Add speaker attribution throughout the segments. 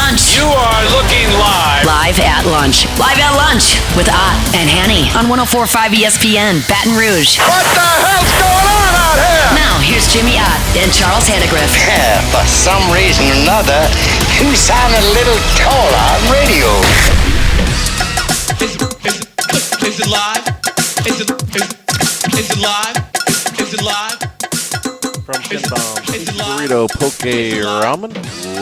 Speaker 1: Lunch.
Speaker 2: You are looking live.
Speaker 1: Live at lunch. Live at lunch with Ott and Hanny on 104.5 ESPN, Baton Rouge.
Speaker 3: What the hell's going on out here?
Speaker 1: Now, here's Jimmy Ott and Charles Hannegriff.
Speaker 4: Yeah, for some reason or another, you sound a little taller on radio.
Speaker 5: Is it live? Is it live? Is it live?
Speaker 6: From Finbomb's Burrito Poke Ramen.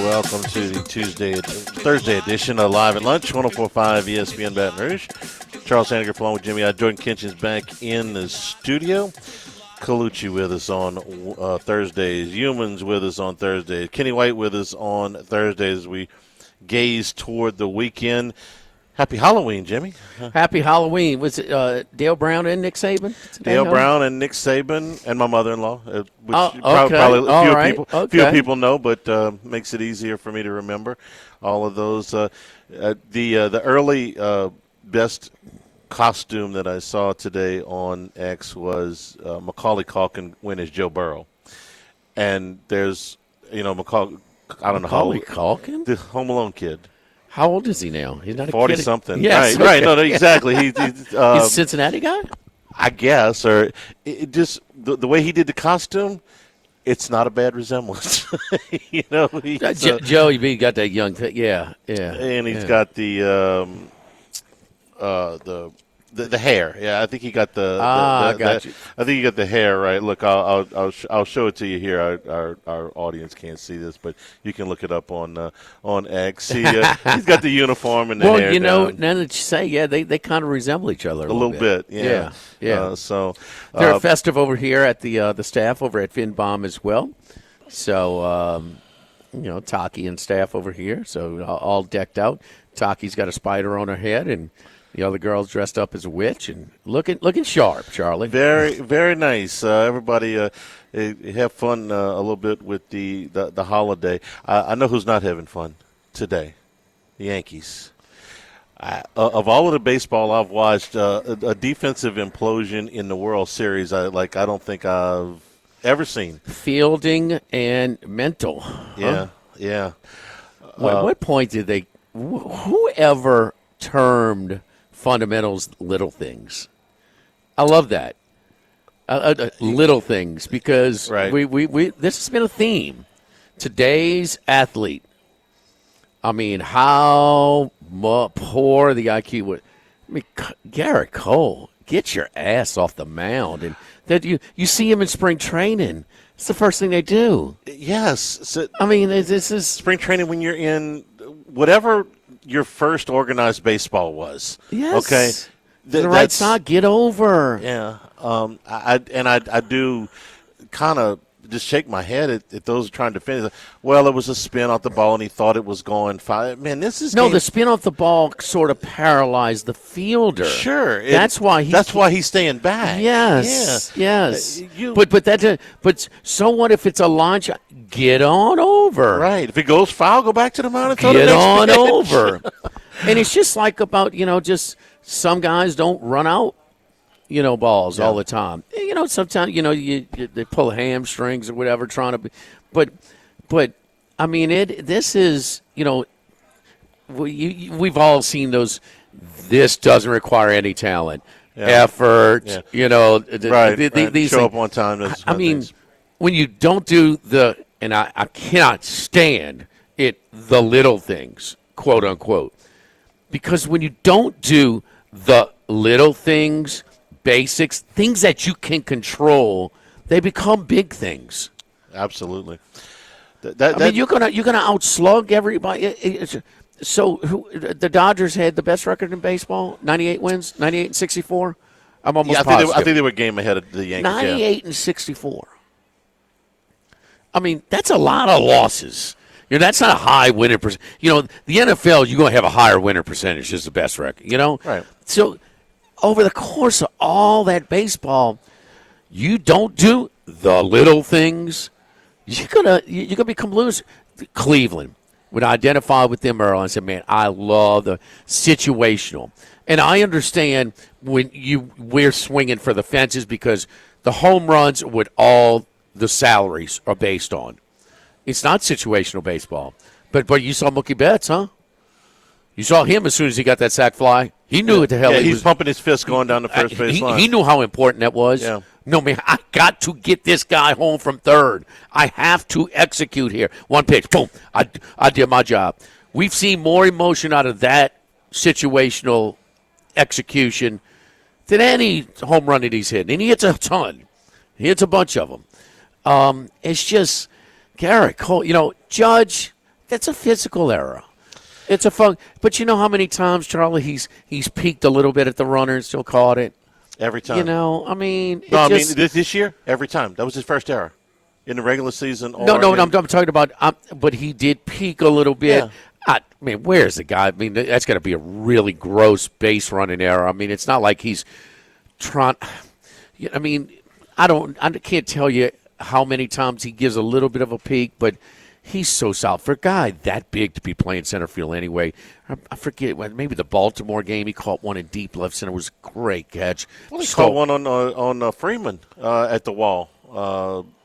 Speaker 6: Welcome to the Thursday edition of Live at Lunch, 104.5 ESPN Baton Rouge. Charles Hannegriff along with Jimmy. Jordan Kinchin's back in the studio. Colucci with us on Thursdays. Humans with us on Thursdays. Kenny White with us on Thursdays as we gaze toward the weekend. Happy Halloween, Jimmy.
Speaker 7: Happy Halloween. Was it Dale Brown and Nick Saban?
Speaker 6: Dale Brown and Nick Saban and my mother-in-law, which
Speaker 7: okay.
Speaker 6: probably few people know, but makes it easier for me to remember all of those. The early best costume that I saw today on X was Macaulay Culkin went as Joe Burrow. And there's, Macaulay
Speaker 7: Culkin?
Speaker 6: The Home Alone kid.
Speaker 7: How old is he now? He's not a
Speaker 6: 40-something.
Speaker 7: Yes,
Speaker 6: right. No, exactly. He's
Speaker 7: a Cincinnati guy?
Speaker 6: I guess. Or it just the way he did the costume, it's not a bad resemblance.
Speaker 7: Joe, you got that young thing. Yeah.
Speaker 6: And he's got the hair. Yeah, I think he got
Speaker 7: I got you.
Speaker 6: I think you got the hair right. Look, I'll show it to you here. Our audience can't see this, but you can look it up on X. He's got the uniform and the hair.
Speaker 7: Now that you say, they kind of resemble each other a little bit.
Speaker 6: Yeah.
Speaker 7: So they're festive over here at the staff over at Finbomb as well. So Taki and staff over here, so all decked out. Taki's got a spider on her head and. The other girl's dressed up as a witch and looking sharp, Charlie.
Speaker 6: Very, very nice. Everybody have fun a little bit with the holiday. I know who's not having fun today, the Yankees. Of all of the baseball I've watched, a defensive implosion in the World Series, I don't think I've ever seen.
Speaker 7: Fielding and mental.
Speaker 6: Yeah.
Speaker 7: At what point did they – whoever termed – fundamentals, little things. I love that. Little things, because we this has been a theme. Today's athlete. I mean, how poor the IQ was. I mean, Garrett Cole, get your ass off the mound, and that you see him in spring training. It's the first thing they do.
Speaker 6: Yes. So,
Speaker 7: I mean, this is
Speaker 6: spring training when you're in whatever your first organized baseball was.
Speaker 7: Yes.
Speaker 6: Okay.
Speaker 7: The right side, get over.
Speaker 6: Yeah. I do kind of just shake my head at those trying to finish. Well, it was a spin off the ball, and he thought it was going fine. Man, this is
Speaker 7: the spin off the ball sort of paralyzed the fielder.
Speaker 6: Sure,
Speaker 7: that's why
Speaker 6: he's staying back.
Speaker 7: Yes. But so what if it's a line shot? Get on over.
Speaker 6: Right. If it goes foul, go back to the mound and throw
Speaker 7: Get
Speaker 6: the next
Speaker 7: on
Speaker 6: pitch.
Speaker 7: over. And it's just like about just some guys don't run out. Balls all the time. Sometimes they pull hamstrings or whatever, trying to be, but I mean this is we've all seen those. This doesn't require any talent, effort. Yeah.
Speaker 6: These show up on time.
Speaker 7: I mean, when you don't do and I cannot stand it, the little things, quote unquote, because when you don't do the little things. Basics, things that you can control, they become big things.
Speaker 6: Absolutely.
Speaker 7: I mean, you're gonna outslug everybody. So the Dodgers had the best record in baseball, 98 wins, 98-64. I'm almost positive.
Speaker 6: I think they were a game ahead of the Yankees.
Speaker 7: 98-64. I mean, that's a lot of losses. That's not a high winning percentage. The NFL, you're going to have a higher winning percentage is the best record.
Speaker 6: Right.
Speaker 7: So. Over the course of all that baseball, you don't do the little things, you're gonna become losers. Cleveland would identify with them early and say, "Man, I love the situational," and I understand when we're swinging for the fences because the home runs would all the salaries are based on. It's not situational baseball. But you saw Mookie Betts, huh? You saw him as soon as he got that sack fly. He knew what the hell he was.
Speaker 6: He's pumping his fist going down the first base line.
Speaker 7: He knew how important that was.
Speaker 6: Yeah.
Speaker 7: No, man, I got to get this guy home from third. I have to execute here. One pitch, boom, I did my job. We've seen more emotion out of that situational execution than any home run that he's hit. And he hits a ton. He hits a bunch of them. It's just, Garrett Cole, Judge, that's a physical error. It's a fun, but you know how many times, Charlie, he's peaked a little bit at the runner and still caught it?
Speaker 6: Every time.
Speaker 7: This
Speaker 6: year, every time. That was his first error in the regular season.
Speaker 7: I'm talking about, but he did peak a little bit.
Speaker 6: Yeah.
Speaker 7: Where's the guy? I mean, that's got to be a really gross base running error. I mean, it's not like he's trying. I mean, I can't tell you how many times he gives a little bit of a peak, but he's so solid. For a guy that big to be playing center field anyway, I forget, maybe the Baltimore game, he caught one in deep left center. It was a great catch.
Speaker 6: Well, he caught one on Freeman at the wall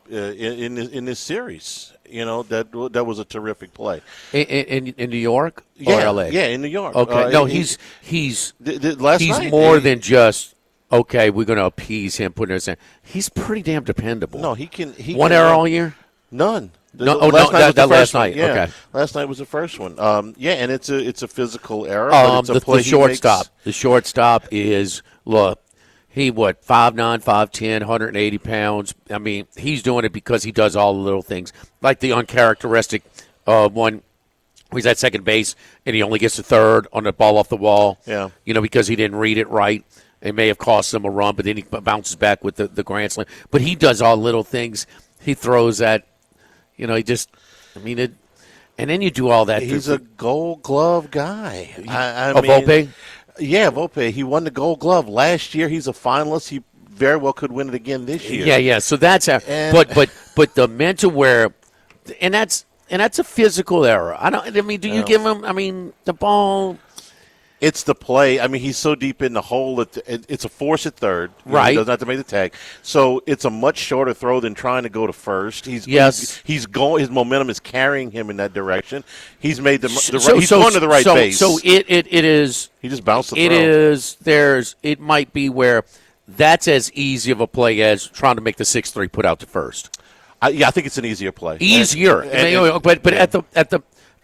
Speaker 6: in this series. That was a terrific play.
Speaker 7: In New York or L.A.?
Speaker 6: Yeah, in New York.
Speaker 7: Okay. He's more than just, okay, we're going to appease him, put it in his hand. He's pretty damn dependable.
Speaker 6: No, he can.
Speaker 7: One error all year?
Speaker 6: None.
Speaker 7: Last night.
Speaker 6: Yeah.
Speaker 7: Okay.
Speaker 6: Last night was the first one. And it's a physical error.
Speaker 7: But
Speaker 6: it's a play
Speaker 7: the shortstop. The shortstop is, look, he 5'9", 5'10", 180 pounds. I mean, he's doing it because he does all the little things, like the uncharacteristic one. He's at second base and he only gets to third on the ball off the wall.
Speaker 6: Yeah.
Speaker 7: Because he didn't read it right. It may have cost him a run, but then he bounces back with the grand slam. But he does all little things. He throws that. And then you do all that.
Speaker 6: He's a Gold Glove guy.
Speaker 7: Volpe?
Speaker 6: Yeah, Volpe. He won the Gold Glove last year. He's a finalist. He very well could win it again this year.
Speaker 7: Yeah. So that's how. But the mental and that's a physical error. Do you give him? The ball.
Speaker 6: It's the play. I mean, he's so deep in the hole. It's a force at third.
Speaker 7: Right.
Speaker 6: He doesn't have to make the tag. So it's a much shorter throw than trying to go to first. He's going. His momentum is carrying him in that direction. He's made he's going to the right base.
Speaker 7: So it is.
Speaker 6: He just bounced the throw.
Speaker 7: It is. It might be where that's as easy of a play as trying to make the 6-3 put out to first.
Speaker 6: I think it's an easier play.
Speaker 7: But at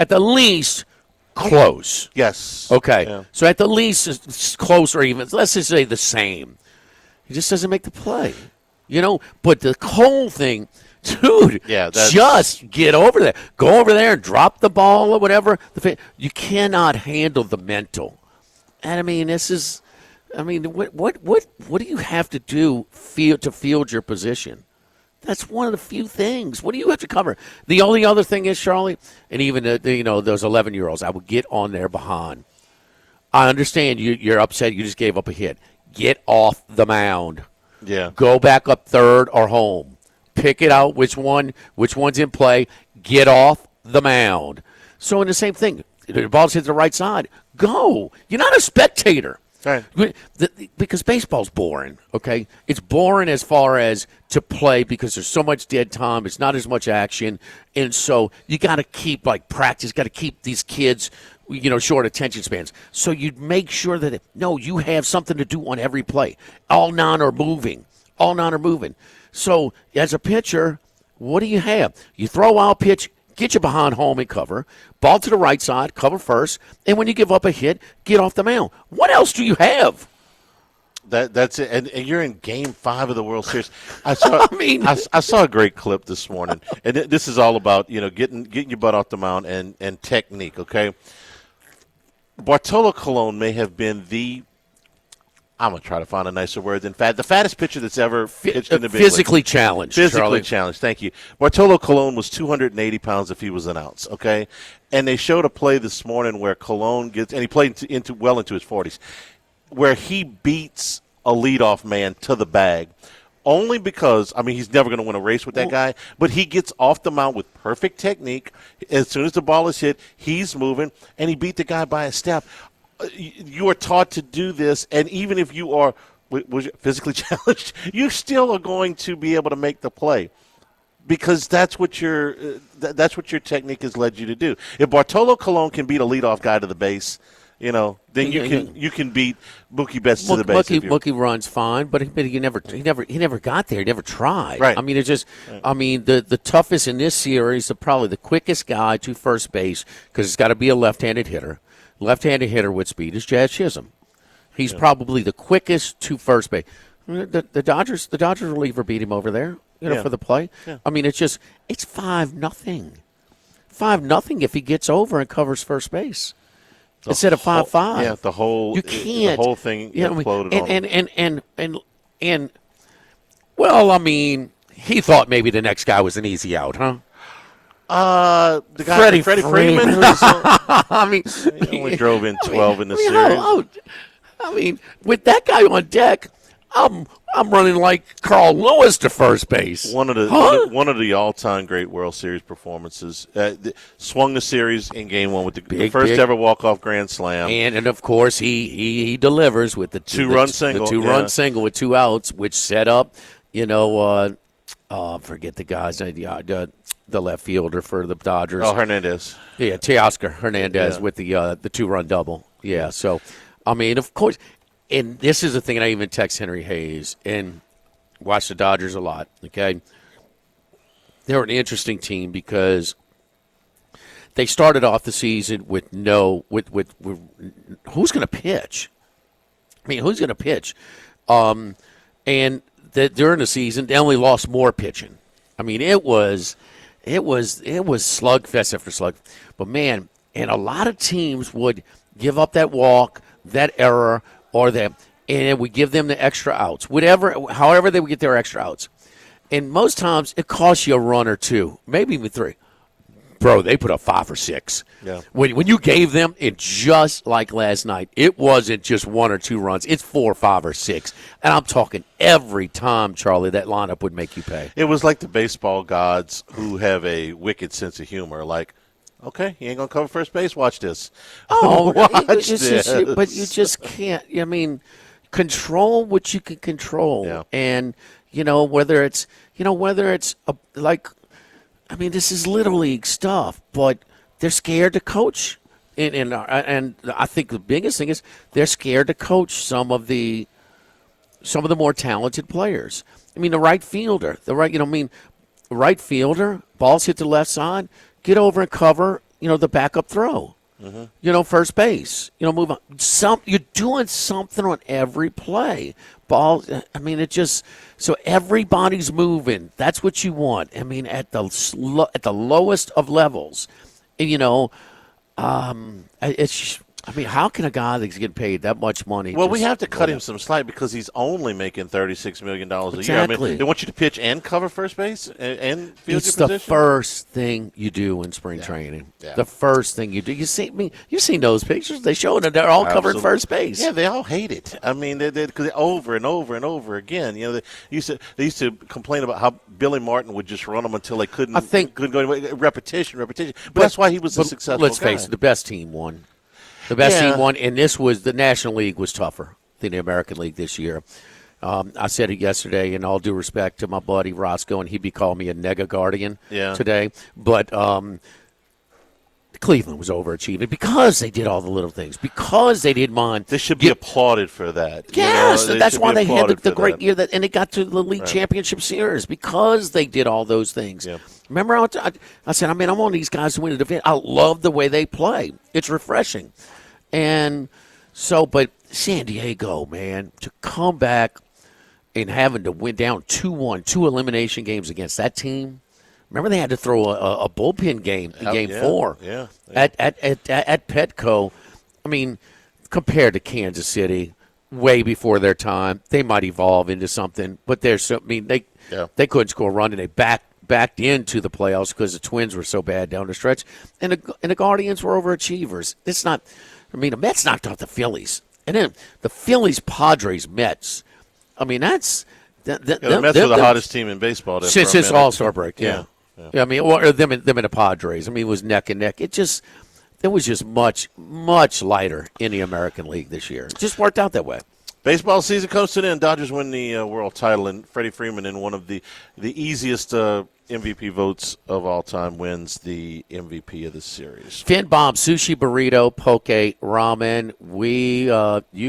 Speaker 7: the least. Close.
Speaker 6: Yes.
Speaker 7: Okay.
Speaker 6: Yeah.
Speaker 7: So at the least, it's close or even, let's just say the same. He just doesn't make the play. But the Cole thing, dude, just get over there. Go over there and drop the ball or whatever. You cannot handle the mental. And, what do you have to do to field your position? That's one of the few things. What do you have to cover? The only other thing is, Charlie, and even those 11-year-olds, I would get on there behind. I understand you're upset. You just gave up a hit. Get off the mound.
Speaker 6: Yeah.
Speaker 7: Go back up third or home. Pick it out which one's in play. Get off the mound. So in the same thing, the ball's hit the right side. Go. You're not a spectator.
Speaker 6: Right.
Speaker 7: Because baseball's boring, okay? It's boring as far as to play because there's so much dead time. It's not as much action. And so you got to keep, practice, got to keep these kids, short attention spans. So you make sure that, you have something to do on every play. All nine are moving. So as a pitcher, what do you have? You throw out pitch, get you behind home and cover, ball to the right side, cover first, and when you give up a hit, get off the mound. What else do you have?
Speaker 6: That's it, and you're in Game 5 of the World Series. I saw a great clip this morning, and this is all about getting your butt off the mound and technique. Okay, Bartolo Colon may have been I'm going to try to find a nicer word than fat. The fattest pitcher that's ever pitched in the big
Speaker 7: physically
Speaker 6: league.
Speaker 7: Challenged.
Speaker 6: Physically
Speaker 7: Charlie.
Speaker 6: challenged. Thank you. Bartolo Colon was 280 pounds if he was an ounce. Okay, and they showed a play this morning where Colon gets, and he played into his 40s, where he beats a leadoff man to the bag. Only because, he's never going to win a race with that guy, but he gets off the mound with perfect technique. As soon as the ball is hit, he's moving, and he beat the guy by a step. You are taught to do this, and even if you are physically challenged, you still are going to be able to make the play. because that's what your technique has led you to do. If Bartolo Colon can beat a leadoff guy to the base, then you can beat Mookie Betts to the base.
Speaker 7: Mookie runs fine, but he never got there. He never tried.
Speaker 6: Right.
Speaker 7: I mean, the toughest in this series, probably the quickest guy to first base, because it's got to be a left-handed hitter. Left-handed hitter with speed is Jazz Chisholm. He's probably the quickest to first base. The Dodgers reliever beat him over there, for the play.
Speaker 6: Yeah.
Speaker 7: I mean, it's 5-0. 5-0 if he gets over and covers first base. Instead of 5-5.
Speaker 6: Yeah, the whole thing imploded
Speaker 7: on well, I mean, he thought maybe the next guy was an easy out, huh?
Speaker 6: The guy Freddie Freeman.
Speaker 7: I mean,
Speaker 6: he only drove in 12 in the series.
Speaker 7: I mean, with that guy on deck, I'm running like Carl Lewis to first base.
Speaker 6: One of the all-time great World Series performances. Swung the series in Game 1 with the first ever walk-off grand slam,
Speaker 7: and of course he delivers with the
Speaker 6: two-run single.
Speaker 7: The two-run single with 2 outs, which set up, forget the guy's name, the left fielder for the Dodgers.
Speaker 6: Oh, Hernandez.
Speaker 7: Yeah, Teoscar Hernandez with the 2-run double. Yeah, so I mean, of course. And this is the thing, and I even text Henry Hayes and watch the Dodgers a lot, okay? They're an interesting team because they started off the season with who's going to pitch? I mean, who's going to pitch? And during the season, they only lost more pitching. I mean, it was slugfest after slug. But, man, and a lot of teams would give up that walk, that error, or them, and we give them the extra outs, however they would get their extra outs. And most times it costs you a run or two, maybe even 3. Bro, they put up 5 or 6.
Speaker 6: Yeah.
Speaker 7: When you gave them, it just like last night, it wasn't just 1 or 2 runs. It's 4, 5, or 6. And I'm talking every time, Charlie, that lineup would make you pay.
Speaker 6: It was like the baseball gods who have a wicked sense of humor, like, okay, you ain't going to cover first base? Watch this.
Speaker 7: Oh,
Speaker 6: Watch this.
Speaker 7: But you just can't. I mean, control what you can control.
Speaker 6: Yeah.
Speaker 7: And, whether it's I mean, this is Little League stuff, but they're scared to coach. And I think the biggest thing is they're scared to coach some of the more talented players. I mean, the right fielder, right fielder, balls hit the left side, get over and cover, the backup throw. Mm-hmm. First base. Move on. You're doing something on every play. Ball. I mean, so everybody's moving. That's what you want. I mean, at the lowest of levels, I mean, how can a guy that's getting paid that much money?
Speaker 6: Well, we have to cut him some slack because he's only making $36 million a year.
Speaker 7: Exactly.
Speaker 6: I mean, they want you to pitch and cover first base and field your position.
Speaker 7: It's the first thing you do in spring training. Yeah. The first thing you do. You've seen those pictures. They show it. They're all covering first base.
Speaker 6: Yeah, they all hate it. I mean, because over and over and over again. They used to complain about how Billy Martin would just run them until they couldn't go anywhere. Repetition. But that's why he was a successful
Speaker 7: Let's face it, the best team won. The best team won, and the National League was tougher than the American League this year. I said it yesterday, in all due respect to my buddy Roscoe, and he'd be calling me a nega guardian today. But Cleveland was overachieving because they did all the little things, because they didn't mind.
Speaker 6: They should be applauded for that.
Speaker 7: Yes, that's why they had the great year, and they got to the League Championship Series, because they did all those things. Yeah. Remember, I said, I want these guys to win the division. I love the way they play. It's refreshing. And so, but San Diego, man, to come back and having to win down 2-1, 2 elimination games against that team. Remember, they had to throw a bullpen game in Game 4 at Petco. I mean, compared to Kansas City, way before their time, they might evolve into something. But they couldn't score a run, and they backed into the playoffs because the Twins were so bad down the stretch, and the Guardians were overachievers. It's not. I mean, the Mets knocked out the Phillies, and then the Phillies, Padres, Mets. I mean, that's
Speaker 6: the Mets were the hottest team in baseball
Speaker 7: since this All-Star break. Yeah. I mean, or them and the Padres. I mean, it was neck and neck. It was just much, much lighter in the American League this year. It just worked out that way.
Speaker 6: Baseball season comes to an end. Dodgers win the world title, and Freddie Freeman, in one of the easiest MVP votes of all time, wins the MVP of the series.
Speaker 7: Finn Bomb, sushi, burrito, poke, ramen. We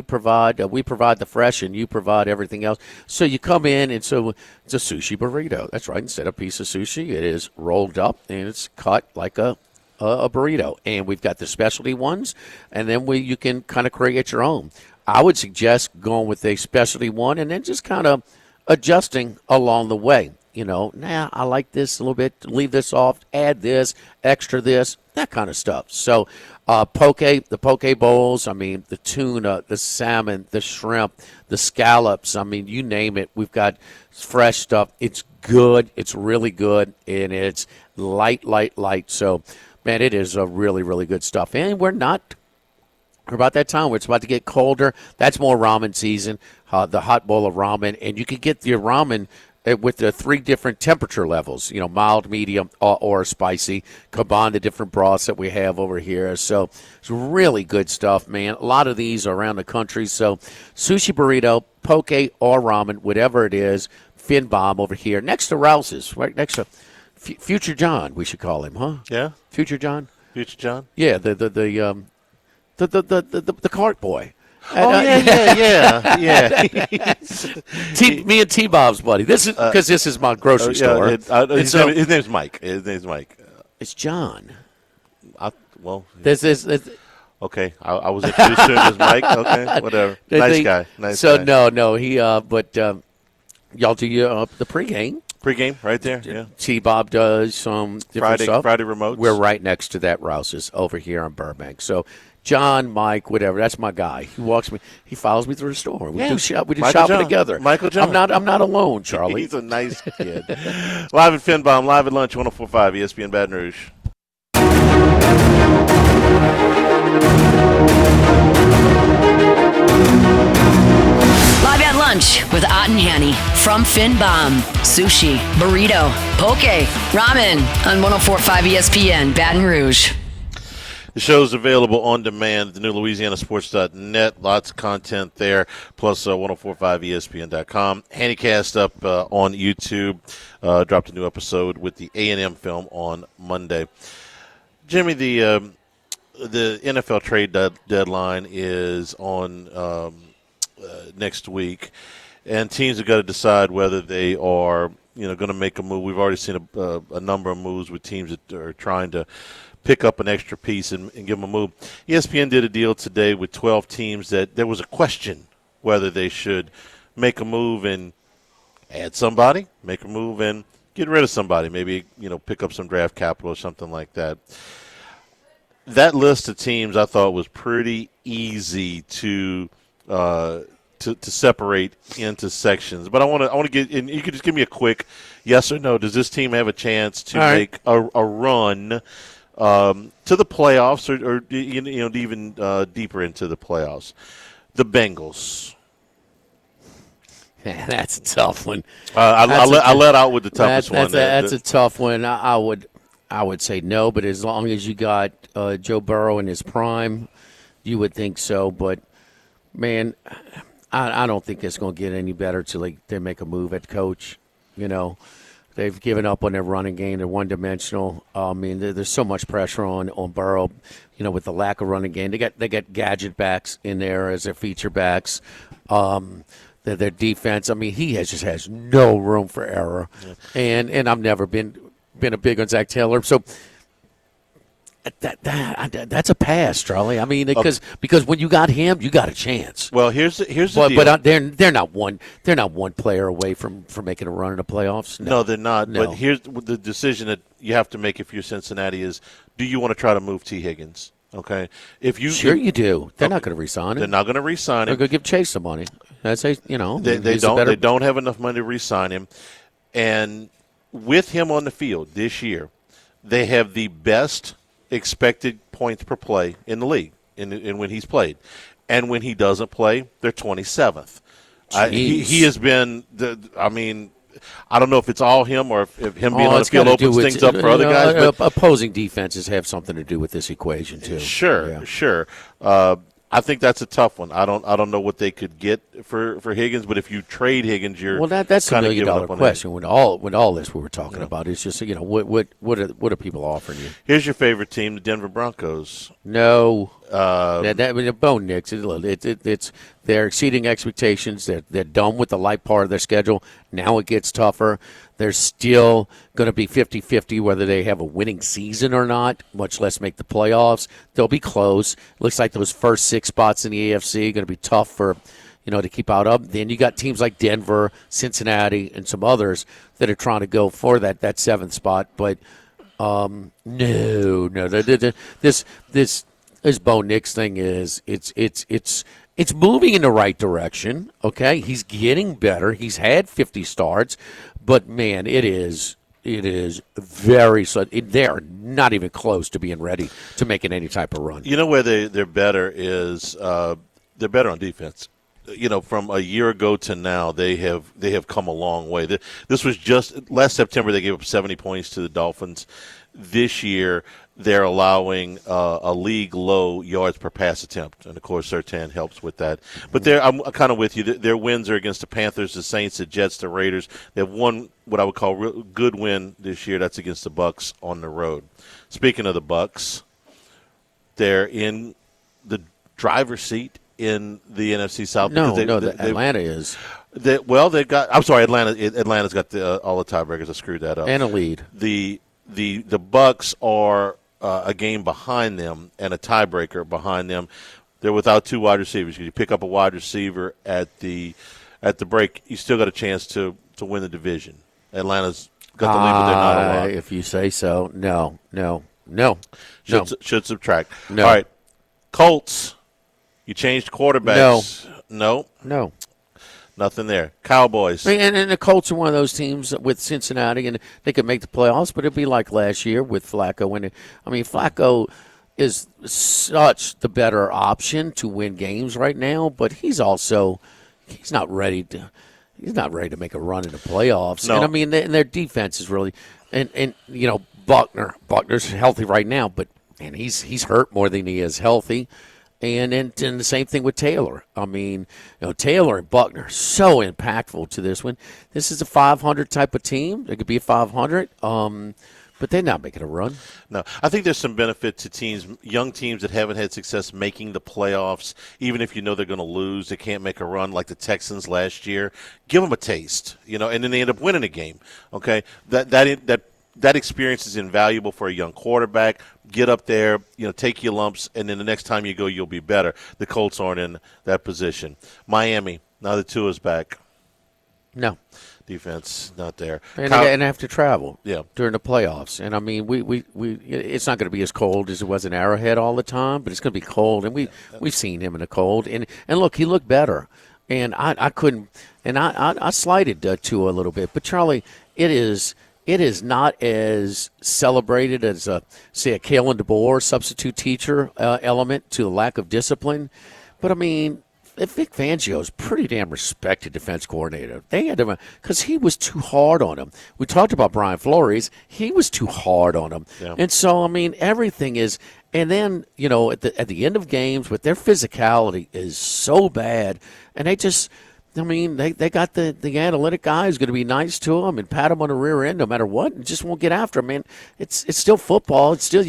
Speaker 7: provide the fresh, and you provide everything else. So you come in, and so it's a sushi burrito. That's right. Instead of a piece of sushi, it is rolled up and it's cut like a burrito. And we've got the specialty ones, and then you can kind of create your own. I would suggest going with a specialty one and then just kind of adjusting along the way. I like this a little bit, leave this off, add this, extra this, that kind of stuff. So the poke bowls, the tuna, the salmon, the shrimp, the scallops, you name it. We've got fresh stuff. It's good. It's really good, and it's light. So, man, it is a really, really good stuff. And we're about that time where it's about to get colder. That's more ramen season, the hot bowl of ramen. And you can get your ramen with the 3 different temperature levels, mild, medium, or spicy. Combine the different broths that we have over here. So it's really good stuff, man. A lot of these are around the country. So sushi, burrito, poke, or ramen, whatever it is, Finn Bomb over here. Next to Rouse's, right next to Future John, we should call him, huh? Yeah. Future John?
Speaker 6: Future John?
Speaker 7: Yeah, the cart boy.
Speaker 6: Yeah.
Speaker 7: Me and T-Bob's buddy. This is because this is my grocery store.
Speaker 6: His name's Mike.
Speaker 7: It's John.
Speaker 6: Okay, I was introduced to him as Mike. Okay, whatever. Nice guy.
Speaker 7: No. He. But y'all do the pregame.
Speaker 6: Pregame, right there. Yeah.
Speaker 7: T-Bob does some different stuff.
Speaker 6: Friday remotes.
Speaker 7: We're right next to that Rouse's over here in Burbank. So John, Mike, whatever. That's my guy. He follows me through the store. We do shopping together.
Speaker 6: Michael John.
Speaker 7: I'm not alone, Charlie.
Speaker 6: He's a nice kid. Live at Finn Bomb, live at lunch, 104.5 ESPN Baton Rouge.
Speaker 1: Live at lunch with Ott and Hanny from Finn Bomb, sushi, burrito, poke, ramen on 104.5 ESPN Baton Rouge.
Speaker 6: The show is available on demand at the new LouisianaSports.net. Lots of content there, plus 1045ESPN.com. Handycast up on YouTube. Dropped a new episode with the A&M film on Monday. Jimmy, the NFL trade deadline is on next week, and teams have got to decide whether they are going to make a move. We've already seen a number of moves with teams that are trying to pick up an extra piece and give them a move. ESPN did a deal today with 12 teams that there was a question whether they should make a move and add somebody, make a move and get rid of somebody, maybe pick up some draft capital or something like that. That list of teams I thought was pretty easy to separate into sections. But I want to get, and you could just give me a quick yes or no. Does this team have a chance to make a run to the playoffs, or even deeper into the playoffs? The Bengals.
Speaker 7: Man, that's a tough one.
Speaker 6: I let out with the toughest one.
Speaker 7: That's a tough one. I would say no, but as long as you got Joe Burrow in his prime, you would think so. But man, I don't think it's going to get any better till they make a move at coach. They've given up on their running game. They're one-dimensional. There's so much pressure on Burrow, with the lack of running game. They got gadget backs in there as their feature backs. Their defense, he just has no room for error. Yeah. And I've never been a big on Zach Taylor. So that's a pass, Charlie. Because when you got him, you got a chance.
Speaker 6: Well, here's the deal.
Speaker 7: But they're not one player away from making a run in the playoffs.
Speaker 6: No, they're not. No. But here's the decision that you have to make if you're Cincinnati is: do you want to try to move T. Higgins? Okay,
Speaker 7: you do. They're not going to re-sign him.
Speaker 6: They're not going to re-sign him.
Speaker 7: They're going to give Chase some money. I'd say
Speaker 6: they don't have enough money to re-sign him, and with him on the field this year, they have the best expected points per play in the league in when he's played. And when he doesn't play, they're 27th. He has been I don't know if it's all him or if him being on the field opens things up for other guys.
Speaker 7: But opposing defenses have something to do with this equation, too.
Speaker 6: Sure. I think that's a tough one. I don't know what they could get for Higgins, but if you trade Higgins, you're
Speaker 7: that's
Speaker 6: $1
Speaker 7: million question. With all this we were talking about, it's just what are people offering you?
Speaker 6: Here's your favorite team, the Denver Broncos.
Speaker 7: No, Bo Nix. They're exceeding expectations. They're done with the light part of their schedule. Now it gets tougher. They're still going to be 50-50 whether they have a winning season or not, much less make the playoffs. They'll be close. Looks like those first 6 spots in the AFC are going to be tough for, to keep out of. Then you got teams like Denver, Cincinnati, and some others that are trying to go for that 7th spot. But no. This Bo Nix thing is it's moving in the right direction. Okay, he's getting better. He's had 50 starts. But, man, it is very – they're not even close to being ready to making any type of run.
Speaker 6: You know where they're better is they're better on defense. From a year ago to now, they have come a long way. This was just – last September they gave up 70 points to the Dolphins. This year they're allowing a league-low yards per pass attempt, and, of course, Surtain helps with that. But I'm kind of with you. Their wins are against the Panthers, the Saints, the Jets, the Raiders. They have one what I would call real good win this year. That's against the Bucs on the road. Speaking of the Bucs, they're in the driver's seat in the NFC South.
Speaker 7: Atlanta is.
Speaker 6: They got. I'm sorry, Atlanta's got all the tiebreakers. I screwed that up.
Speaker 7: And a lead.
Speaker 6: The Bucs are a game behind them and a tiebreaker behind them. They're without 2 wide receivers. You pick up a wide receiver at the break, you still got a chance to win the division. Atlanta's got the lead, but they're not allowed.
Speaker 7: If you say so, no.
Speaker 6: Should subtract.
Speaker 7: No.
Speaker 6: All right, Colts. You changed quarterbacks. No. Nothing there. Cowboys.
Speaker 7: And the Colts are one of those teams with Cincinnati, and they could make the playoffs, but it'd be like last year with Flacco. Flacco is such the better option to win games right now, but he's not ready to make a run in the playoffs.
Speaker 6: No.
Speaker 7: And their defense is really and Buckner's healthy right now, but he's hurt more than he is healthy. And the same thing with Taylor. Taylor and Buckner so impactful to this one. This is a 500 type of team. It could be a 500, but they're not making a run.
Speaker 6: No, I think there's some benefit to young teams that haven't had success making the playoffs. Even if you know they're going to lose, they can't make a run like the Texans last year. Give them a taste, and then they end up winning a game. Okay, that experience is invaluable for a young quarterback. Get up there, take your lumps, and then the next time you go, you'll be better. The Colts aren't in that position. Miami, now that Tua's back.
Speaker 7: No.
Speaker 6: Defense, not there.
Speaker 7: And have to travel during the playoffs. And, we it's not going to be as cold as it was in Arrowhead all the time, but it's going to be cold. And we've seen him in the cold. And look, he looked better. And I couldn't – and I slighted Tua a little bit. But, Charlie, it is not as celebrated as, a Kalen DeBoer substitute teacher element to the lack of discipline. But, Vic Fangio's pretty damn respected defense coordinator. They had to, because he was too hard on him. We talked about Brian Flores. He was too hard on him. Yeah. And so, everything is – and then, at the end of games, but their physicality is so bad. And they just – they got the analytic guy who's going to be nice to him and pat him on the rear end no matter what, and just won't get after him. It's still football. It's still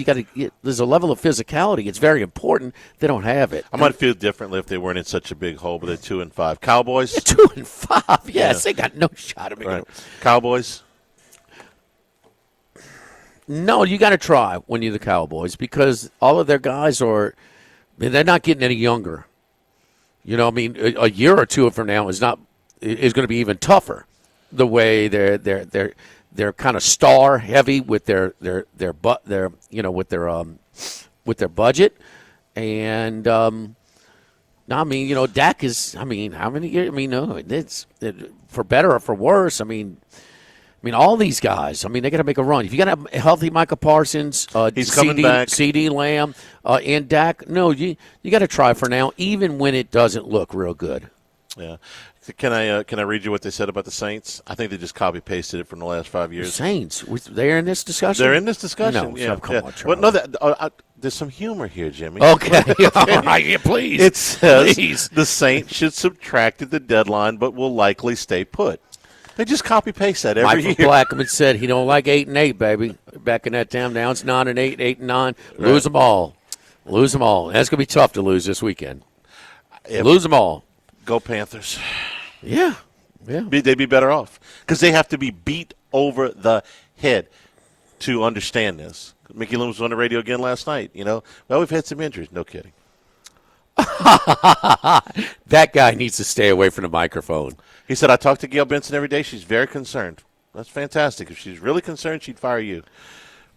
Speaker 7: there's a level of physicality. It's very important. They don't have it.
Speaker 6: I might feel differently if they weren't in such a big hole, but they're 2-5. Cowboys.
Speaker 7: 2-5. Yes, they got no shot of making it.
Speaker 6: Cowboys.
Speaker 7: No, you got to try when you're the Cowboys because all of their guys they're not getting any younger. A year or two from now is going to be even tougher. The way they're kind of star heavy with their budget, and Dak is. How many years? It's for better or for worse. All these guys. They got to make a run. If you got a healthy Micah Parsons,
Speaker 6: he's coming back.
Speaker 7: CeeDee Lamb, and Dak. No, you got to try for now, even when it doesn't look real good.
Speaker 6: Yeah. Can I read you what they said about the Saints? I think they just copy pasted it from the last 5 years.
Speaker 7: The Saints, they're in this discussion.
Speaker 6: They're in this discussion.
Speaker 7: No,
Speaker 6: yeah.
Speaker 7: come on,
Speaker 6: Well, no, There's some humor here, Jimmy.
Speaker 7: Okay. All right. Yeah, please.
Speaker 6: It says
Speaker 7: Please.
Speaker 6: the Saints should subtract at the deadline, but will likely stay put. They just copy-paste that every
Speaker 7: Michael
Speaker 6: year.
Speaker 7: Blackman said he don't like 8-8, baby. Back in that time, now it's 9-8, 8-9. Lose them all. Lose them all. That's going to be tough to lose this weekend. Lose them all.
Speaker 6: Go Panthers.
Speaker 7: Yeah. Yeah.
Speaker 6: They'd be better off because they have to be beat over the head to understand this. Mickey Loomis was on the radio again last night. Well, we've had some injuries. No kidding.
Speaker 7: That guy needs to stay away from the microphone.
Speaker 6: He said, I talk to Gail Benson every day. She's very concerned. That's fantastic. If she's really concerned, she'd fire you.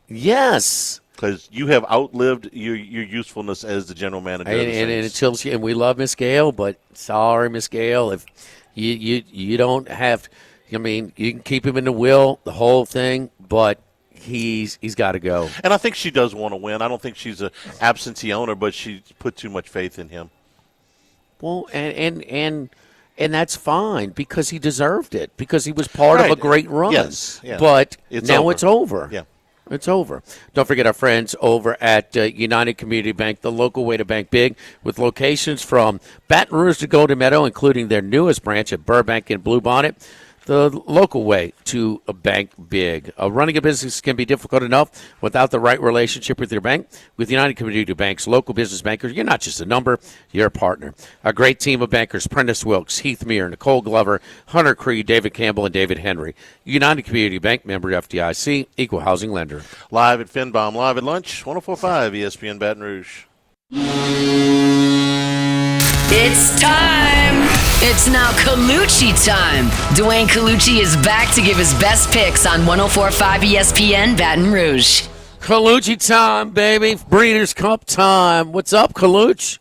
Speaker 7: Yes.
Speaker 6: Because you have outlived your usefulness as the general manager.
Speaker 7: And we love Miss Gale, but sorry, Miss Gale, if you don't have, I mean, you can keep him in the will, the whole thing, but he's got to go.
Speaker 6: And I think she does want to win. I don't think she's an absentee owner, but she put too much faith in him.
Speaker 7: Well, and that's fine because he deserved it because he was part of a great run.
Speaker 6: Yes, yeah.
Speaker 7: But
Speaker 6: it's
Speaker 7: over.
Speaker 6: Yeah.
Speaker 7: It's over. Don't forget our friends over at United Community Bank, the local way to bank big, with locations from Baton Rouge to Golden Meadow, including their newest branch at Burbank and Bluebonnet. The local way to bank big. Running a business can be difficult enough without the right relationship with your bank. With United Community Bank's local business bankers, you're not just a number, you're a partner. A great team of bankers, Prentice Wilkes, Heath Meir, Nicole Glover, Hunter Creed, David Campbell, and David Henry. United Community Bank, member FDIC, equal housing lender.
Speaker 6: Live at Finbaum, live at lunch, 104.5 ESPN Baton Rouge.
Speaker 1: It's time. It's now Colucci time. Dwayne Colucci is back to give his best picks on 104.5 ESPN Baton Rouge.
Speaker 7: Colucci time, baby. Breeders' Cup time. What's up, Colucci?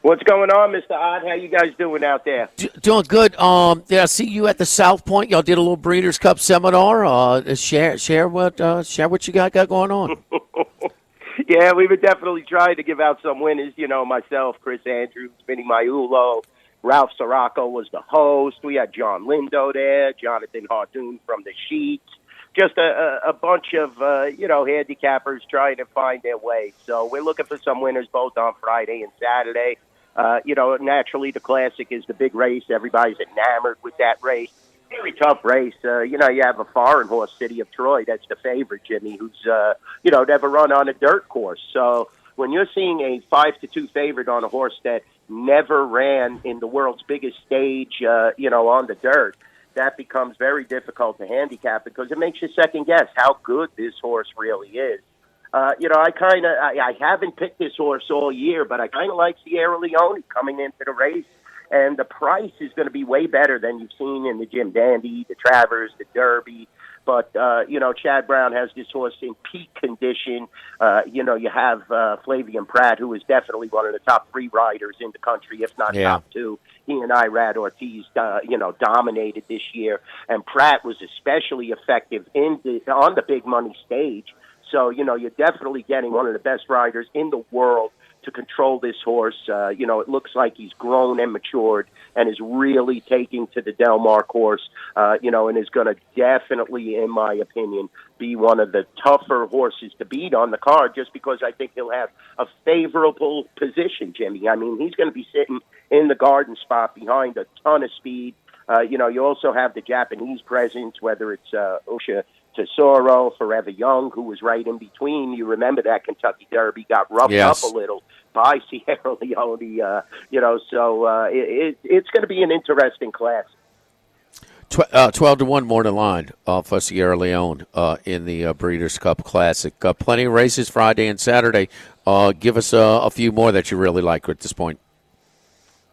Speaker 8: What's going on, Mr. Odd? How you guys doing out there?
Speaker 7: Doing good. I see you at the South Point. Y'all did a little Breeders' Cup seminar. Share what you got going on.
Speaker 8: Yeah, we were definitely trying to give out some winners. Myself, Chris Andrews, Vinny Maiulo, Ralph Sirocco was the host. We had John Lindo there, Jonathan Hardoon from the Sheets. Just a bunch of, handicappers trying to find their way. So we're looking for some winners both on Friday and Saturday. Naturally, the Classic is the big race. Everybody's enamored with that race. Very tough race. You have a foreign horse, City of Troy. That's the favorite, Jimmy, who's, never run on a dirt course. So when you're seeing a 5-2 favorite on a horse that never ran in the world's biggest stage, on the dirt, that becomes very difficult to handicap because it makes you second guess how good this horse really is. I haven't picked this horse all year, but I kind of like Sierra Leone coming into the race. And the price is going to be way better than you've seen in the Jim Dandy, the Travers, the Derby. But, Chad Brown has this horse in peak condition. You have Flavian Pratt, who is definitely one of the top 3 riders in the country, if not top 2. He and Irad Ortiz, dominated this year. And Pratt was especially effective on the big money stage. So, you're definitely getting one of the best riders in the world to control this horse. It looks like he's grown and matured and is really taking to the Del Mar course, and is going to definitely, in my opinion, be one of the tougher horses to beat on the card just because I think he'll have a favorable position, Jimmy. I mean, he's going to be sitting in the garden spot behind a ton of speed. You also have the Japanese presence, whether it's Osha Tesoro, Forever Young, who was right in between. You remember that Kentucky Derby got roughed up a little by Sierra Leone, so it's going to be an interesting class.
Speaker 7: 12-1 more than line for Sierra Leone in the Breeders' Cup Classic. Plenty of races Friday and Saturday. Give us a few more that you really like at this point.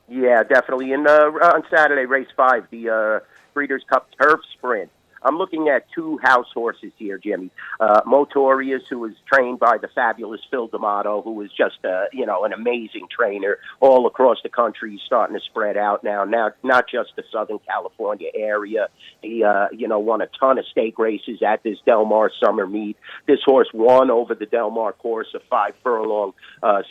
Speaker 8: Yeah, definitely. On Saturday, race 5, the Breeders' Cup Turf Sprint. I'm looking at 2 house horses here, Jimmy. Motorius, who was trained by the fabulous Phil D'Amato, who is just, an amazing trainer all across the country. He's starting to spread out now, not just the Southern California area. He, won a ton of stake races at this Del Mar summer meet. This horse won over the Del Mar course, a 5-furlong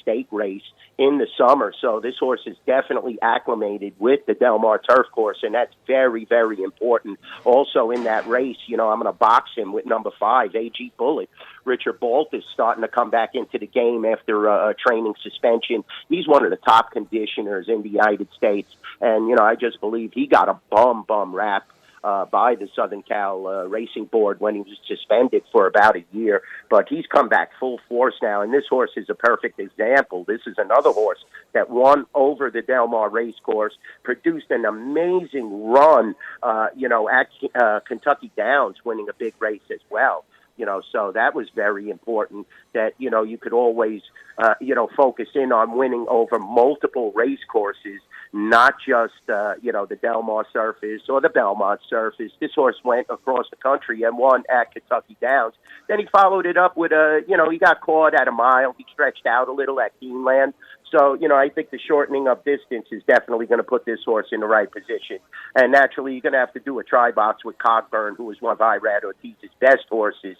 Speaker 8: stake race in the summer. So this horse is definitely acclimated with the Del Mar turf course, and that's very, very important. Also in that that race, I'm going to box him with number 5, AG Bullet. Richard Bolt is starting to come back into the game after a training suspension. He's one of the top conditioners in the United States. And, I just believe he got a bum rap by the Southern Cal Racing Board when he was suspended for about a year. But he's come back full force now, and this horse is a perfect example. This is another horse that won over the Del Mar race course, produced an amazing run, at Kentucky Downs, winning a big race as well. So that was very important that, you could always, focus in on winning over multiple race courses, not just, the Del Mar surface or the Belmont surface. This horse went across the country and won at Kentucky Downs. Then he followed it up with he got caught at a mile. He stretched out a little at Keeneland. So, I think the shortening of distance is definitely going to put this horse in the right position. And naturally, you're going to have to do a try-box with Cockburn, who is one of Irad Ortiz's best horses.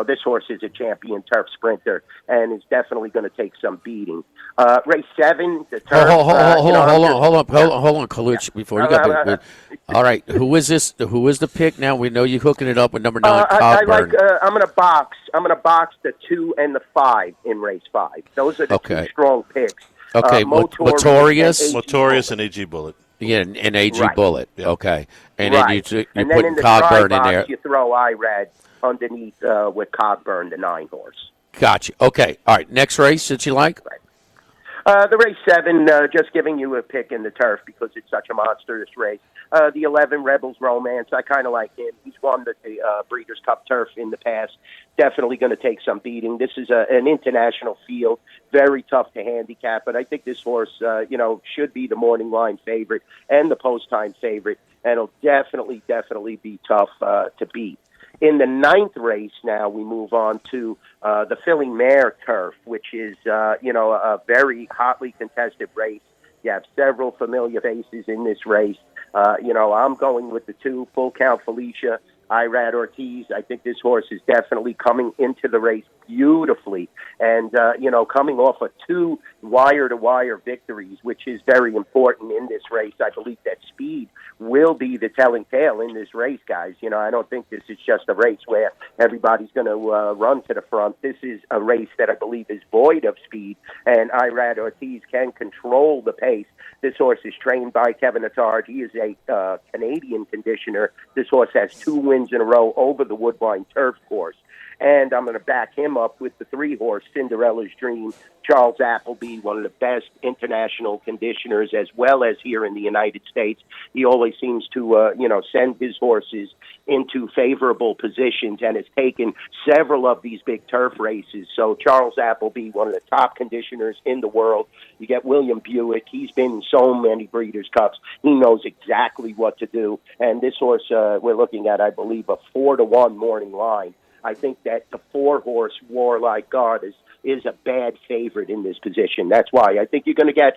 Speaker 8: This horse is a champion turf sprinter and is definitely going to take some beating. Race 7, the turf.
Speaker 7: Hold on, Kaluch, before you go. All right, who is this? Who is the pick now? We know you're hooking it up with number 9, Cockburn.
Speaker 8: I'm going to box. I'm going to box the 2 and the 5 in race 5. Those are the two strong picks.
Speaker 7: Okay,
Speaker 6: Motorius and AG Bullet.
Speaker 7: Yeah, and AG
Speaker 8: Right.
Speaker 7: Bullet.
Speaker 6: Yeah.
Speaker 7: Okay, and
Speaker 8: Right.
Speaker 7: then you're
Speaker 8: and then
Speaker 7: putting
Speaker 8: in the
Speaker 7: Cockburn
Speaker 8: try
Speaker 7: in there.
Speaker 8: box, you throw Irad underneath with Cockburn, the 9 horse.
Speaker 7: Gotcha. Okay, all right. Next race that you like?
Speaker 8: The race 7, just giving you a pick in the turf because it's such a monstrous race. The 11, Rebels Romance, I kind of like him. He's won the Breeders' Cup turf in the past. Definitely going to take some beating. This is an international field, very tough to handicap, but I think this horse, should be the morning line favorite and the post-time favorite, and it'll definitely be tough to beat. In the 9th race now, we move on to the Philly Mare Turf, which is, a very hotly contested race. You have several familiar faces in this race. I'm going with the 2, Full Count Felicia, Irad Ortiz. I think this horse is definitely coming into the race beautifully and, coming off of 2 wire-to-wire victories, which is very important in this race. I believe that speed will be the telling tale in this race, guys. I don't think this is just a race where everybody's going to run to the front. This is a race that I believe is void of speed, and Irad Ortiz can control the pace. This horse is trained by Kevin Attard. He is a Canadian conditioner. This horse has 2 wins in a row over the Woodbine Turf course. And I'm going to back him up with the 3-horse Cinderella's Dream. Charles Appleby, one of the best international conditioners, as well as here in the United States. He always seems to, send his horses into favorable positions and has taken several of these big turf races. So Charles Appleby, one of the top conditioners in the world. You get William Buick. He's been in so many Breeders' Cups. He knows exactly what to do. And this horse, we're looking at, I believe, a 4-1 morning line. I think that the 4-horse Warlike Goddess is a bad favorite in this position. That's why I think you're going to get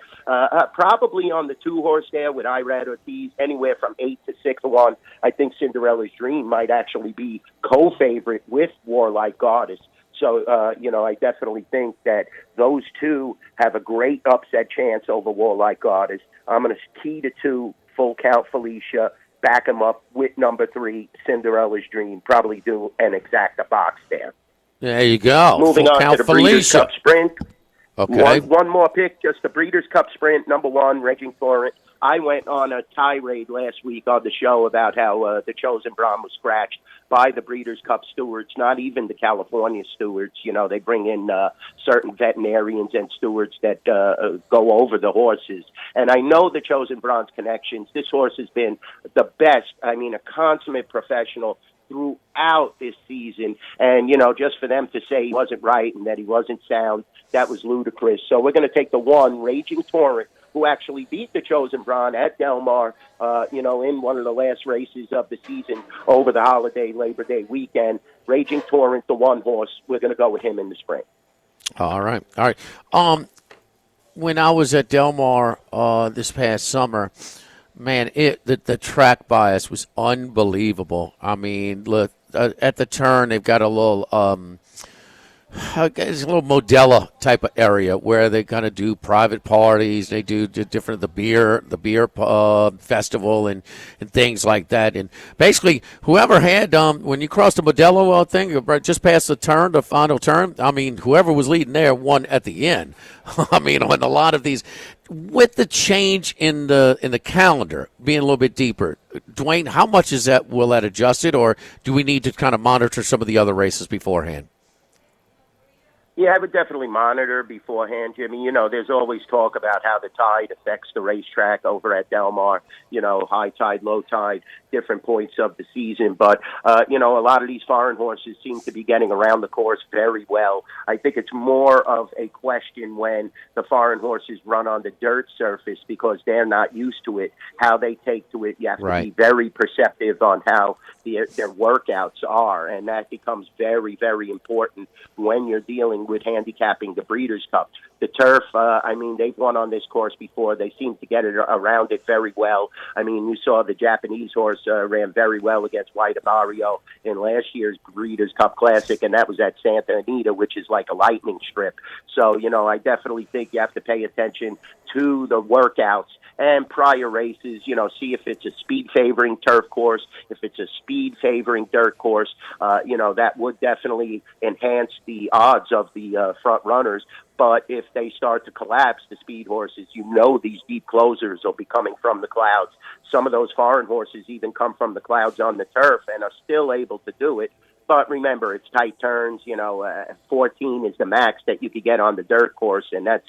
Speaker 8: probably on the 2-horse there with Irad Ortiz anywhere from 8 to 6-1. I think Cinderella's Dream might actually be co-favorite with Warlike Goddess. So, I definitely think that those 2 have a great upset chance over Warlike Goddess. I'm going to key to 2, Full Count Felicia, back him up with number 3, Cinderella's Dream. Probably do an exacta box there.
Speaker 7: There you go.
Speaker 8: Moving
Speaker 7: Full
Speaker 8: on
Speaker 7: Count
Speaker 8: to the Breeders'
Speaker 7: Felicia.
Speaker 8: Cup Sprint.
Speaker 7: Okay.
Speaker 8: One more pick, just the Breeders' Cup Sprint, number 1, Raging Torrent. I went on a tirade last week on the show about how the Chosen Brahm was scratched by the Breeders' Cup stewards, not even the California stewards. They bring in certain veterinarians and stewards that go over the horses. And I know the Chosen Brahm's connections. This horse has been the best, a consummate professional throughout this season. And, just for them to say he wasn't right and that he wasn't sound, that was ludicrous. So we're going to take the 1, Raging Torrent, who actually beat the Chosen Brahm at Del Mar, in one of the last races of the season over the holiday Labor Day weekend. Raging Torrent, the 1 horse. We're going to go with him in the spring.
Speaker 7: All right. When I was at Del Mar this past summer, man, the track bias was unbelievable. I mean, look, at the turn, they've got a little it's a little Modella type of area where they kind of do private parties. They do different the beer festival and things like that. And basically, whoever had when you crossed the Modelo thing, just past the final turn. I mean, whoever was leading there won at the end. I mean, on a lot of these, with the change in the calendar being a little bit deeper, Dwayne, how much will that adjust it, or do we need to kind of monitor some of the other races beforehand?
Speaker 8: Yeah, I would definitely monitor beforehand, Jimmy. You know, there's always talk about how the tide affects the racetrack over at Del Mar, you know, high tide, low tide, different points of the season. But, you know, a lot of these foreign horses seem to be getting around the course very well. I think it's more of a question when the foreign horses run on the dirt surface because they're not used to it, how they take to it. You have to be very perceptive on how their workouts are, and that becomes very, very important when you're dealing with handicapping the Breeders' Cup. The turf, I mean, they've won on this course before. They seem to get it around it very well. I mean, you saw the Japanese horse ran very well against White Barrio in last year's Breeders' Cup Classic, and that was at Santa Anita, which is like a lightning strip. So, you know, I definitely think you have to pay attention to the workouts and prior races, you know, see if it's a speed favoring turf course, if it's a speed favoring dirt course, you know, that would definitely enhance the odds of the front runners. But if they start to collapse, the speed horses, you know these deep closers will be coming from the clouds. Some of those foreign horses even come from the clouds on the turf and are still able to do it. But remember, it's tight turns. You know, 14 is the max that you could get on the dirt course, and that's,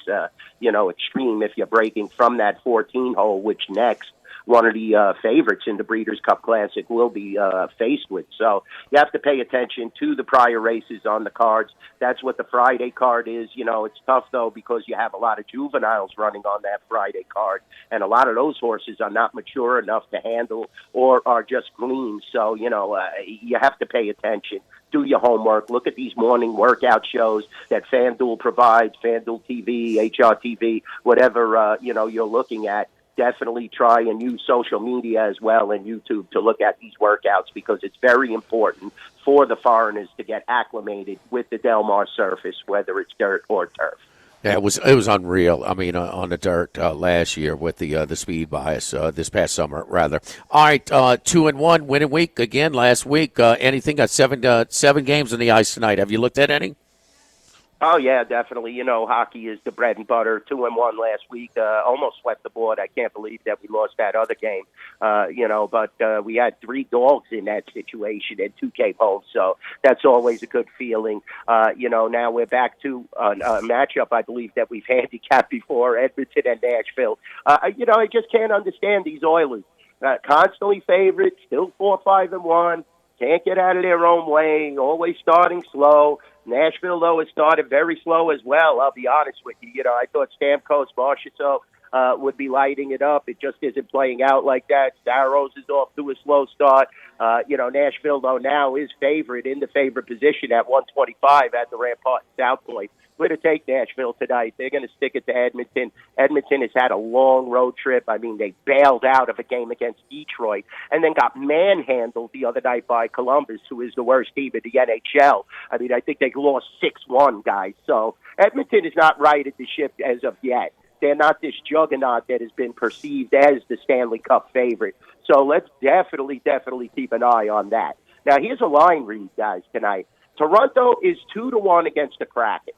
Speaker 8: you know, extreme if you're breaking from that 14 hole, which next one of the favorites in the Breeders' Cup Classic will be faced with. So you have to pay attention to the prior races on the cards. That's what the Friday card is. You know, it's tough, though, because you have a lot of juveniles running on that Friday card, and a lot of those horses are not mature enough to handle or are just green. So, you know, you have to pay attention. Do your homework. Look at these morning workout shows that FanDuel provides, FanDuel TV, HRTV, whatever, you know, you're looking at. Definitely try and use social media as well and YouTube to look at these workouts because it's very important for the foreigners to get acclimated with the Del Mar surface, whether it's dirt or turf.
Speaker 7: Yeah, it was unreal. I mean, on the dirt last year with the speed bias this past summer, rather. All right, 2-1 winning week again last week. Anything? Got seven games on the ice tonight. Have you looked at any?
Speaker 8: Oh, yeah, definitely. You know, hockey is the bread and butter. 2-1 last week. Almost swept the board. I can't believe that we lost that other game. You know, but we had 3 dogs in that situation and 2 came home. So that's always a good feeling. You know, now we're back to a matchup, I believe, that we've handicapped before, Edmonton and Nashville. You know, I just can't understand these Oilers. Constantly favorites, still 4-5-1. Can't get out of their own way, always starting slow. Nashville, though, has started very slow as well, I'll be honest with you. You know, I thought Stamkos, Marchessault would be lighting it up. It just isn't playing out like that. Saros is off to a slow start. You know, Nashville, though, now is favorite in the favorite position at 125 at the Rampart South Point. We're going to take Nashville tonight. They're going to stick it to Edmonton. Edmonton has had a long road trip. I mean, they bailed out of a game against Detroit and then got manhandled the other night by Columbus, who is the worst team in the NHL. I mean, I think they lost 6-1, guys. So Edmonton is not right at the ship as of yet. They're not this juggernaut that has been perceived as the Stanley Cup favorite. So let's definitely keep an eye on that. Now, here's a line read, guys, tonight. Toronto is 2-1 against the Kraken.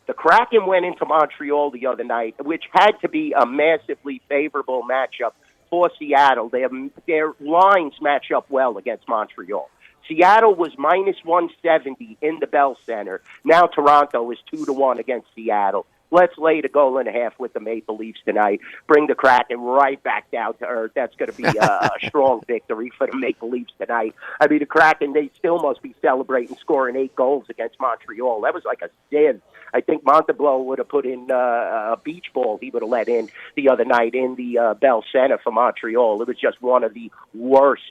Speaker 8: The Kraken went into Montreal the other night, which had to be a massively favorable matchup for Seattle. Their lines match up well against Montreal. Seattle was minus 170 in the Bell Center. Now Toronto is 2-1 against Seattle. Let's lay the 1.5 with the Maple Leafs tonight. Bring the Kraken right back down to earth. That's going to be a strong victory for the Maple Leafs tonight. I mean, the Kraken, they still must be celebrating scoring 8 goals against Montreal. That was like a sin. I think Montebello would have put in a beach ball he would have let in the other night in the Bell Center for Montreal. It was just one of the worst,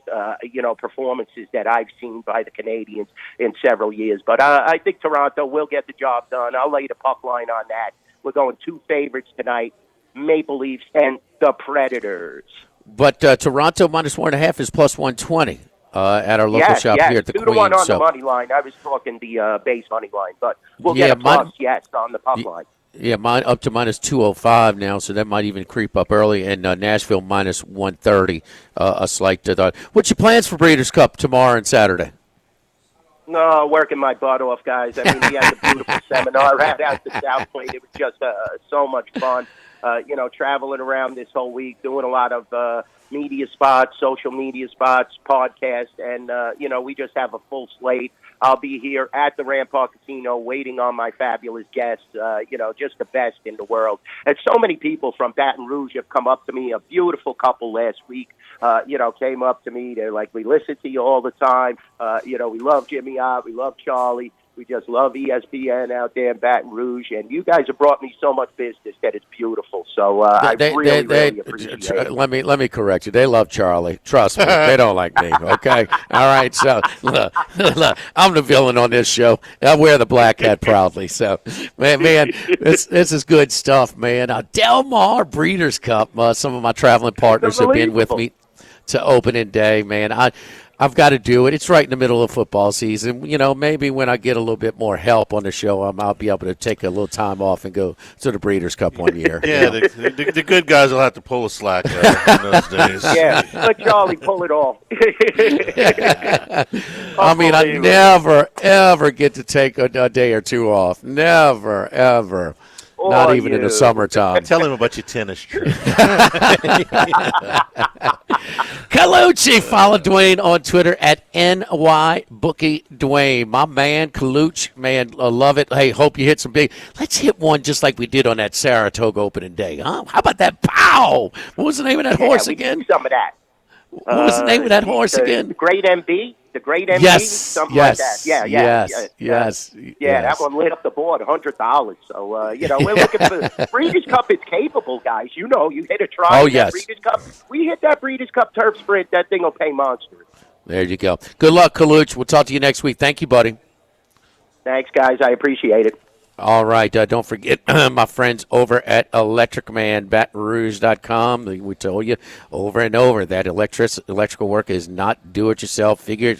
Speaker 8: performances that I've seen by the Canadians in several years. But I think Toronto will get the job done. I'll lay the puck line on that. We're going 2 favorites tonight, Maple Leafs and the Predators.
Speaker 7: But Toronto minus 1.5 is plus 120. at our local shop here at the
Speaker 8: 2-1
Speaker 7: Queen.
Speaker 8: on the money line. I was talking the base money line, but we'll get a plus, on the puck line.
Speaker 7: Yeah, mine up to minus 205 now, so that might even creep up early. And Nashville minus 130, a slight. What's your plans for Breeders' Cup tomorrow and Saturday?
Speaker 8: No, working my butt off, guys. I mean, we had a beautiful seminar out at the South Point. It was just so much fun. Traveling around this whole week, doing a lot of media spots, social media spots, podcasts, and, we just have a full slate. I'll be here at the Rampart Casino waiting on my fabulous guests, just the best in the world. And so many people from Baton Rouge have come up to me, a beautiful couple last week, came up to me. They're like, we listen to you all the time. We love Jimmy Ott. We love Charlie. We just love ESPN out there in Baton Rouge, and you guys have brought me so much business that it's beautiful. So I really appreciate it.
Speaker 7: Let me correct you. They love Charlie. Trust me, they don't like me. Okay, all right. So look, I'm the villain on this show. I wear the black hat proudly. So man, this is good stuff, man. Del Mar Breeders' Cup. Some of my traveling partners have been with me to opening day, man. I've got to do it. It's right in the middle of football season. Maybe when I get a little bit more help on the show, I'll be able to take a little time off and go to the Breeders' Cup one year.
Speaker 6: Yeah, the good guys will have to pull a slack in those days.
Speaker 8: Yeah, let Charlie pull it off.
Speaker 7: I mean, I never, ever get to take a day or two off. Never, ever. Not even in the summertime.
Speaker 6: Tell him about your tennis trip.
Speaker 7: Colucci, follow Dwayne on Twitter at NYBookieDwayne. My man, Colucci, man, I love it. Hey, hope you hit some big. Let's hit one just like we did on that Saratoga opening day, huh? How about that? Pow! What was the name of that horse again?
Speaker 8: Some of that.
Speaker 7: What was the name of that horse again?
Speaker 8: The Great MB? The Great MB?
Speaker 7: Yes.
Speaker 8: Something like that.
Speaker 7: Yes.
Speaker 8: That one lit up the board, $100. So, we're looking for Breeders' Cup is capable, guys. You hit a try.
Speaker 7: Oh, yes.
Speaker 8: Breeders' Cup. We hit that Breeders' Cup turf sprint, that thing will pay monsters.
Speaker 7: There you go. Good luck, Kaluch. We'll talk to you next week. Thank you, buddy.
Speaker 8: Thanks, guys. I appreciate it.
Speaker 7: All right. Don't forget my friends over at ElectricManBatonRouge.com. We told you over and over that electrical work is not do-it-yourself, figure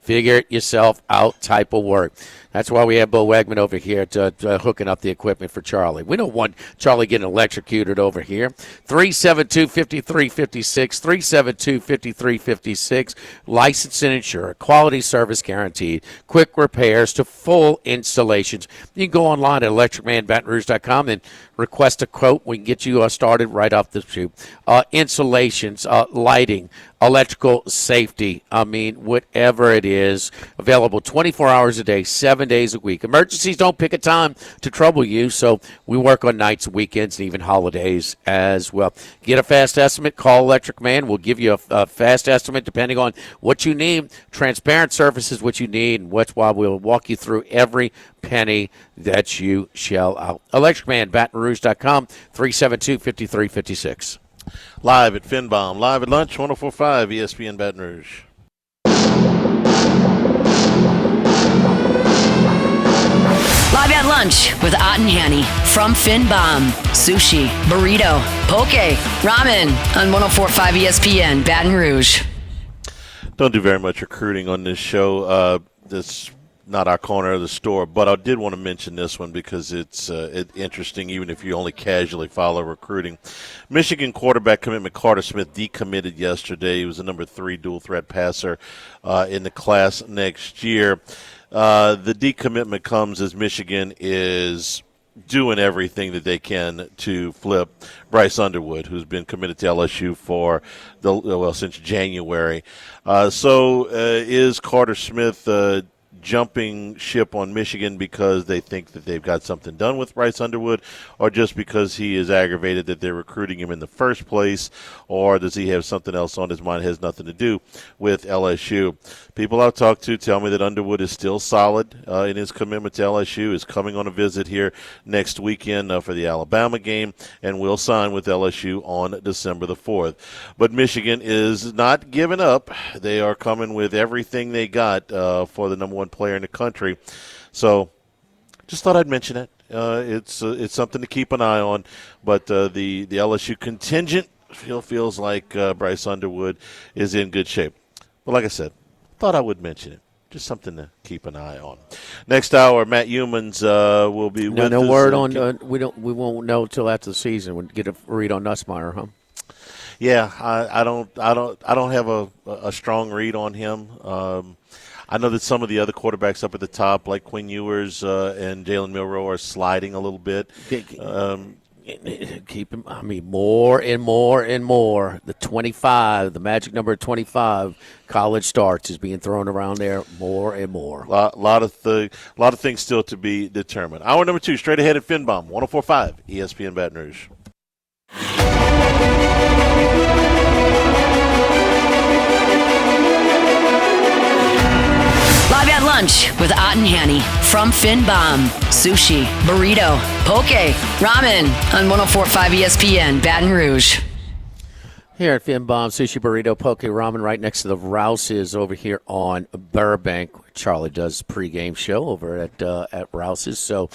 Speaker 7: it yourself out type of work. That's why we have Bo Wegman over here to hooking up the equipment for Charlie. We don't want Charlie getting electrocuted over here. 372-5356, 372-5356. Licensed and insured. Quality service guaranteed. Quick repairs to full installations. You can go online at electricmanbatonrouge.com and request a quote. We can get you started right off the chute. Insulations, lighting, electrical safety. I mean, whatever it is, available 24 hours a day, 7 days a week. Emergencies don't pick a time to trouble you, so we work on nights, weekends, and even holidays as well. Get a fast estimate. Call Electric Man. We'll give you a fast estimate depending on what you need. Transparent service is what you need, and that's why we'll walk you through every penny that you shell out. ElectricManBatonRouge.com, 372-5356.
Speaker 6: Live at Finbaum, live at lunch, 104.5 ESPN Baton Rouge.
Speaker 1: Live at lunch with Ott and Hanny from Finbaum. Sushi, burrito, poke, ramen on 104.5 ESPN Baton Rouge.
Speaker 6: Don't do very much recruiting on this show. This not our corner of the store, but I did want to mention this one because it's interesting, even if you only casually follow recruiting. Michigan quarterback commitment Carter Smith decommitted yesterday. He was the number 3 dual-threat passer in the class next year. The decommitment comes as Michigan is doing everything that they can to flip Bryce Underwood, who's been committed to LSU since January. Is Carter Smith jumping ship on Michigan because they think that they've got something done with Bryce Underwood, or just because he is aggravated that they're recruiting him in the first place, or does he have something else on his mind that has nothing to do with LSU? People I've talked to tell me that Underwood is still solid in his commitment to LSU, is coming on a visit here next weekend for the Alabama game, and will sign with LSU on December the 4th. But Michigan is not giving up. They are coming with everything they got for the number 1 player in the country. So just thought I'd mention it. It's something to keep an eye on. But the LSU contingent feels like Bryce Underwood is in good shape. But like I said, thought I would mention it. Just something to keep an eye on. Next hour, Matt Humans will be with us.
Speaker 7: No word on. We won't know till after the season. We'll get a read on Nussmeier, huh?
Speaker 6: Yeah, I don't have a strong read on him. I know that some of the other quarterbacks up at the top, like Quinn Ewers and Jalen Milroe, are sliding a little bit.
Speaker 7: Keep him. I mean, more and more and more. The 25, the magic number of 25, college starts is being thrown around there more and more.
Speaker 6: Lot of things still to be determined. Hour number 2, straight ahead at Finbom, 104.5 ESPN Baton Rouge.
Speaker 1: Live at lunch with Ott and Hanny from Finbom. Sushi, burrito, poke, ramen on 104.5 ESPN Baton Rouge.
Speaker 7: Here at Finbom, sushi, burrito, poke, ramen, right next to the Rouse's over here on Burbank. Charlie does pregame show over at Rouse's. So, a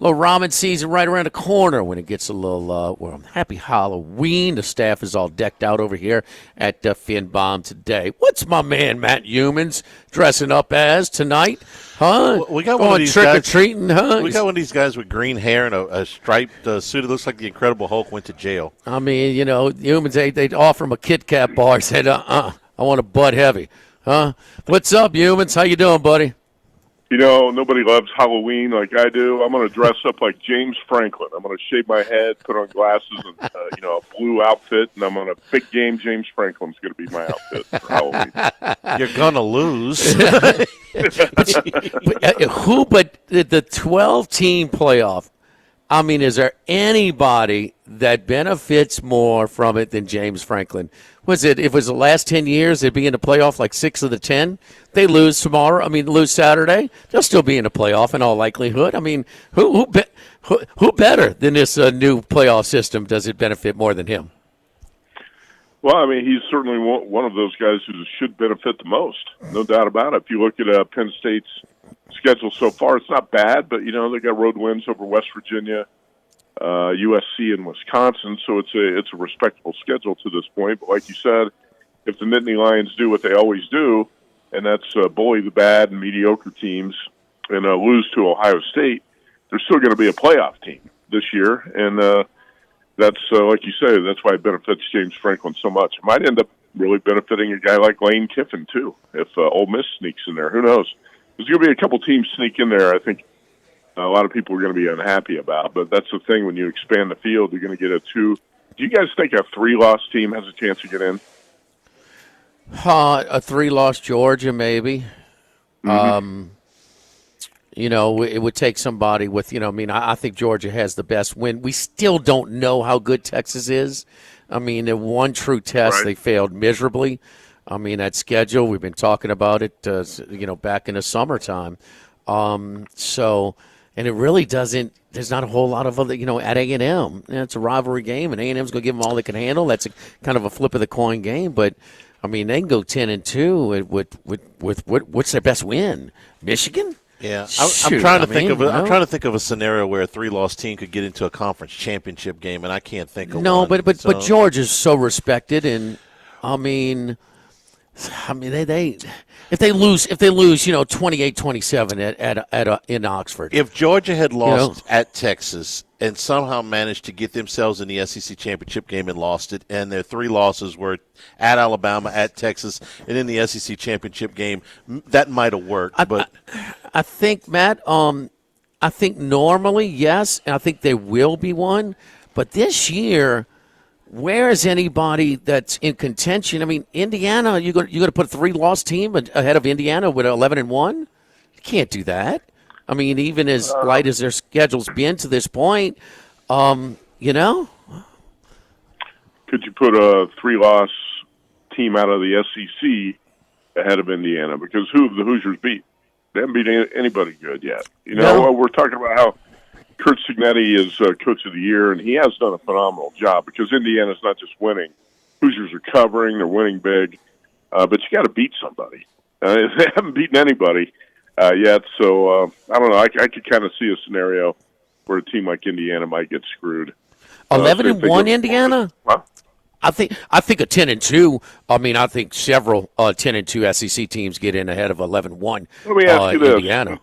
Speaker 7: little ramen season right around the corner when it gets a little, happy Halloween. The staff is all decked out over here at Finbom today. What's my man Matt Humans dressing up as tonight? Huh?
Speaker 6: We got one of these
Speaker 7: trick or treating, huh?
Speaker 6: We got one of these guys with green hair and a striped suit. It looks like the Incredible Hulk went to jail. I
Speaker 7: mean, Humans, they'd offer him a Kit Kat bar. Said, I want a Bud Heavy. Huh? What's up, Humans? How you doing, buddy?
Speaker 3: Nobody loves Halloween like I do. I'm going to dress up like James Franklin. I'm going to shave my head, put on glasses, and a blue outfit, and I'm going to big game James Franklin's going to be my outfit for Halloween.
Speaker 6: You're going to lose.
Speaker 7: But the 12-team playoff, I mean, is there anybody that benefits more from it than James Franklin? If it was the last 10 years, they'd be in the playoff like 6 of the 10. They lose lose Saturday, they'll still be in the playoff in all likelihood. I mean, who better than this new playoff system does it benefit more than him?
Speaker 3: Well, I mean, he's certainly one of those guys who should benefit the most, no doubt about it. If you look at Penn State's schedule so far, it's not bad, but, they got road wins over West Virginia, USC, and Wisconsin, so it's a respectable schedule to this point. But like you said, if the Nittany Lions do what they always do, and that's bully the bad and mediocre teams and lose to Ohio State, they're still going to be a playoff team this year, and that's, like you say, that's why it benefits James Franklin so much. It might end up really benefiting a guy like Lane Kiffin, too, if Ole Miss sneaks in there. Who knows? There's going to be a couple teams sneak in there, I think a lot of people are going to be unhappy about. But that's the thing, when you expand the field, you're going to get a 2. Do you guys think a 3-loss team has a chance to get in?
Speaker 7: A 3-loss Georgia, maybe.
Speaker 3: Mm-hmm.
Speaker 7: It would take somebody with, I think Georgia has the best win. We still don't know how good Texas is. I mean, in one true test, They failed miserably. I mean, that schedule, we've been talking about it, back in the summertime. And it really doesn't – there's not a whole lot of other – at A&M. It's a rivalry game, and A&M's going to give them all they can handle. That's kind of a flip of the coin game. But, I mean, they can go 10-2 with what's their best win? Michigan?
Speaker 6: Yeah, I'm trying to think of a scenario where a 3-loss team could get into a conference championship game, and I can't think of one.
Speaker 7: No, but Georgia's so respected, and they if they lose 28-27 in Oxford.
Speaker 6: If Georgia had lost at Texas and somehow managed to get themselves in the SEC championship game and lost it, and their 3 losses were at Alabama, at Texas, and in the SEC championship game, that might have worked. But
Speaker 7: I think, Matt, I think normally, yes, and I think there will be one. But this year, where is anybody that's in contention? I mean, Indiana, you're going to put a 3-loss team ahead of Indiana with 11-1? You can't do that. I mean, even as light as their schedule's been to this point,
Speaker 3: Could you put a 3-loss team out of the SEC ahead of Indiana? Because who have the Hoosiers beat? They haven't beat anybody good yet. We're talking about how Kurt Signetti is Coach of the Year, and he has done a phenomenal job because Indiana's not just winning. Hoosiers are covering. They're winning big. But you got to beat somebody. They haven't beaten anybody yet, so I don't know. I could kind of see a scenario where a team like Indiana might get screwed.
Speaker 7: 11-1 Indiana?
Speaker 3: Huh?
Speaker 7: I think a 10-2. I mean, I think several 10-2 SEC teams get in ahead of 11-1.
Speaker 3: Let me ask you this.
Speaker 7: Indiana.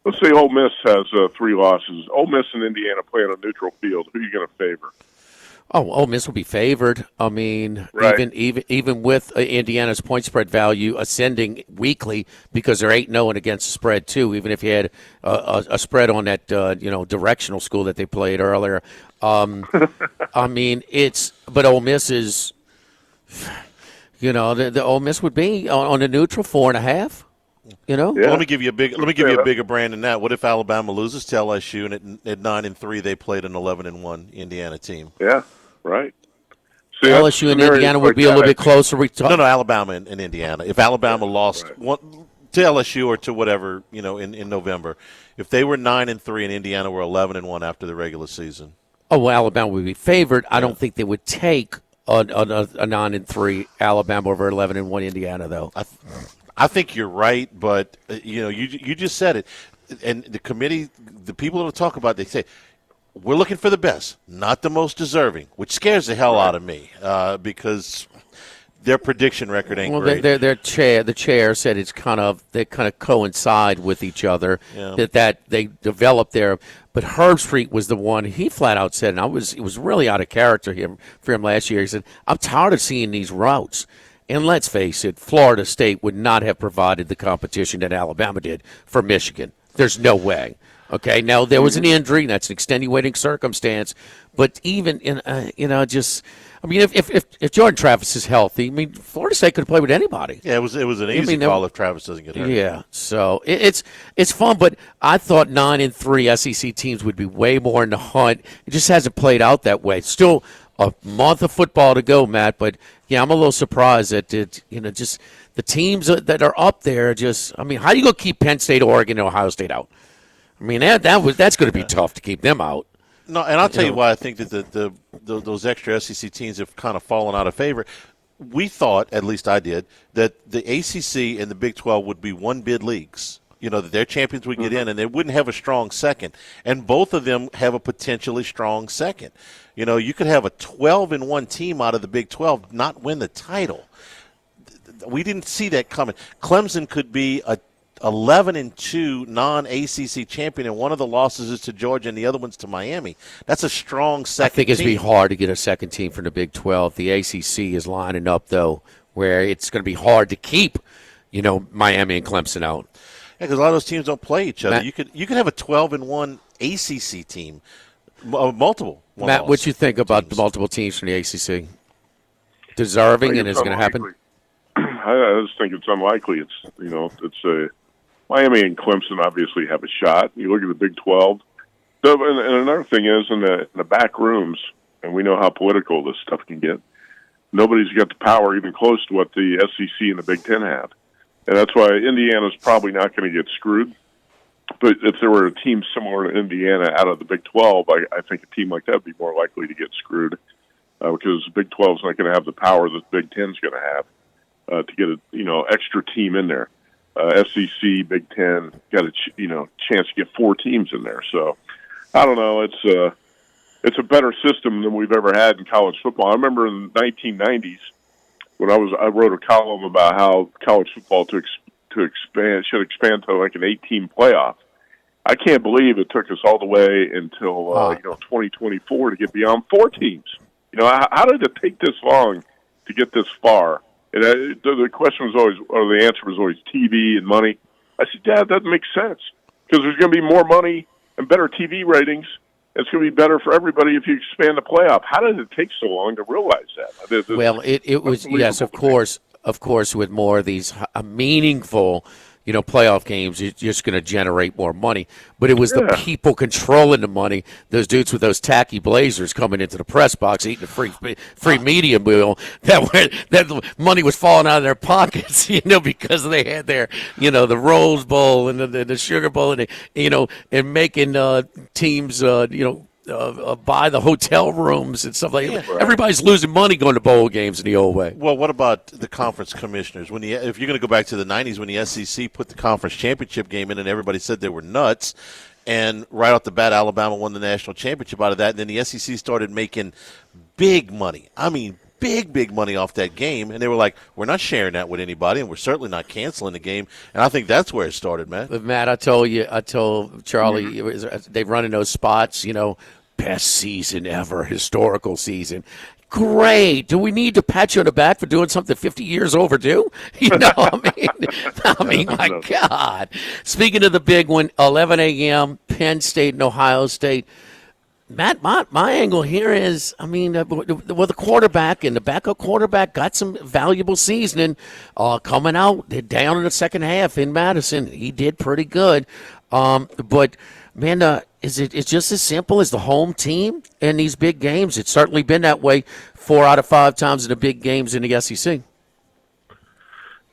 Speaker 3: Let's say Ole Miss has 3 losses. Ole Miss and Indiana play on a neutral field. Who are you going to favor?
Speaker 7: Oh, Ole Miss will be favored. I mean,
Speaker 3: right.
Speaker 7: even with Indiana's point spread value ascending weekly because they're 8-0 against the spread too. Even if you had a spread on that directional school that they played earlier, I mean but Ole Miss is, the Ole Miss would be on a neutral 4.5.
Speaker 3: Yeah.
Speaker 6: Well, let me give you a bigger brand than that. What if Alabama loses to LSU and at 9-3 they played an 11-1 Indiana team?
Speaker 3: Yeah, right. See,
Speaker 7: LSU and Indiana would be a little bit closer.
Speaker 6: No, Alabama and Indiana. If Alabama lost to LSU or to whatever, in November, if they were 9-3 and Indiana were 11-1 after the regular season.
Speaker 7: Oh, well, Alabama would be favored. I don't think they would take a 9-3 Alabama over 11-1 Indiana, though.
Speaker 6: I think you're right, but you just said it, and the committee, the people that talk about it, they say we're looking for the best, not the most deserving, which scares the hell out of me because their prediction record ain't great.
Speaker 7: The chair said they kind of coincide with each other. Yeah. That they developed there. But Herbstreit was the one he flat out said, and it was really out of character for him last year. He said, "I'm tired of seeing these routes." And let's face it, Florida State would not have provided the competition that Alabama did for Michigan. There's no way. Okay, now there was an injury, and that's an extenuating circumstance. But even in, if Jordan Travis is healthy, I mean, Florida State could play with anybody.
Speaker 6: Yeah, it was an easy call if Travis doesn't get hurt.
Speaker 7: Yeah, so it's fun, but I thought 9-3 SEC teams would be way more in the hunt. It just hasn't played out that way. Still a month of football to go, Matt, but yeah, I'm a little surprised that just the teams that are up there. How do you go keep Penn State, Oregon, and Ohio State out? I mean, that's going to be tough to keep them out.
Speaker 6: No, and I'll tell you why I think that those extra SEC teams have kind of fallen out of favor. We thought, at least I did, that the ACC and the Big 12 would be one-bid leagues. That their champions would get in, and they wouldn't have a strong second. And both of them have a potentially strong second. You could have a 12-1 team out of the Big 12 not win the title. We didn't see that coming. Clemson could be a 11-2 non-ACC champion, and one of the losses is to Georgia and the other one's to Miami. That's a strong second team.
Speaker 7: I think it's going to be hard to get a second team from the Big 12. The ACC is lining up, though, where it's going to be hard to keep, Miami and Clemson out.
Speaker 6: Yeah, because a lot of those teams don't play each other. Matt, you could have a 12-1 ACC team, multiple.
Speaker 7: Matt, what you think about the multiple teams from the ACC? Deserving, and is it going to happen?
Speaker 3: I just think it's unlikely. It's Miami and Clemson obviously have a shot. You look at the Big 12. And another thing is in the back rooms, and we know how political this stuff can get. Nobody's got the power even close to what the SEC and the Big 10 have. And that's why Indiana's probably not going to get screwed. But if there were a team similar to Indiana out of the Big 12, I think a team like that would be more likely to get screwed because the Big 12 is not going to have the power that the Big 10 is going to have to get a extra team in there. SEC, Big 10 got a chance to get 4 teams in there. So I don't know. It's a better system than we've ever had in college football. I remember in the 1990s. When I wrote a column about how college football should expand to like an 8-team playoff. I can't believe it took us all the way until 2024 to get beyond 4 teams. How did it take this long to get this far? And the question was always, or the answer was always TV and money. I said, Dad, that makes sense because there's going to be more money and better TV ratings. It's going to be better for everybody if you expand the playoff. How did it take so long to realize that?
Speaker 7: Well, it was, yes, of course, with more of these meaningful, playoff games, you're just going to generate more money. But it was the people controlling the money, those dudes with those tacky blazers coming into the press box eating a free media meal, that money was falling out of their pockets, because they had their, the Rose Bowl and the Sugar Bowl and, and making teams, buy the hotel rooms and stuff like that. Yeah, right. Everybody's losing money going to bowl games in the old way.
Speaker 6: Well, what about the conference commissioners? If you're going to go back to the 90s when the SEC put the conference championship game in and everybody said they were nuts, and right off the bat, Alabama won the national championship out of that, and then the SEC started making big money. I mean, big money off that game, and they were like, we're not sharing that with anybody, and we're certainly not canceling the game. And I think that's where it started, Matt.
Speaker 7: But Matt, I told Charlie, they run in those spots, best season ever, historical season. Great. Do we need to pat you on the back for doing something 50 years overdue? I mean, my God. Speaking of the big one, 11 a.m., Penn State and Ohio State. Matt, my angle here is, the quarterback and the backup quarterback got some valuable seasoning coming out down in the second half in Madison. He did pretty good. But, man, it's just as simple as the home team in these big games. It's certainly been that way 4 out of 5 times in the big games in the SEC.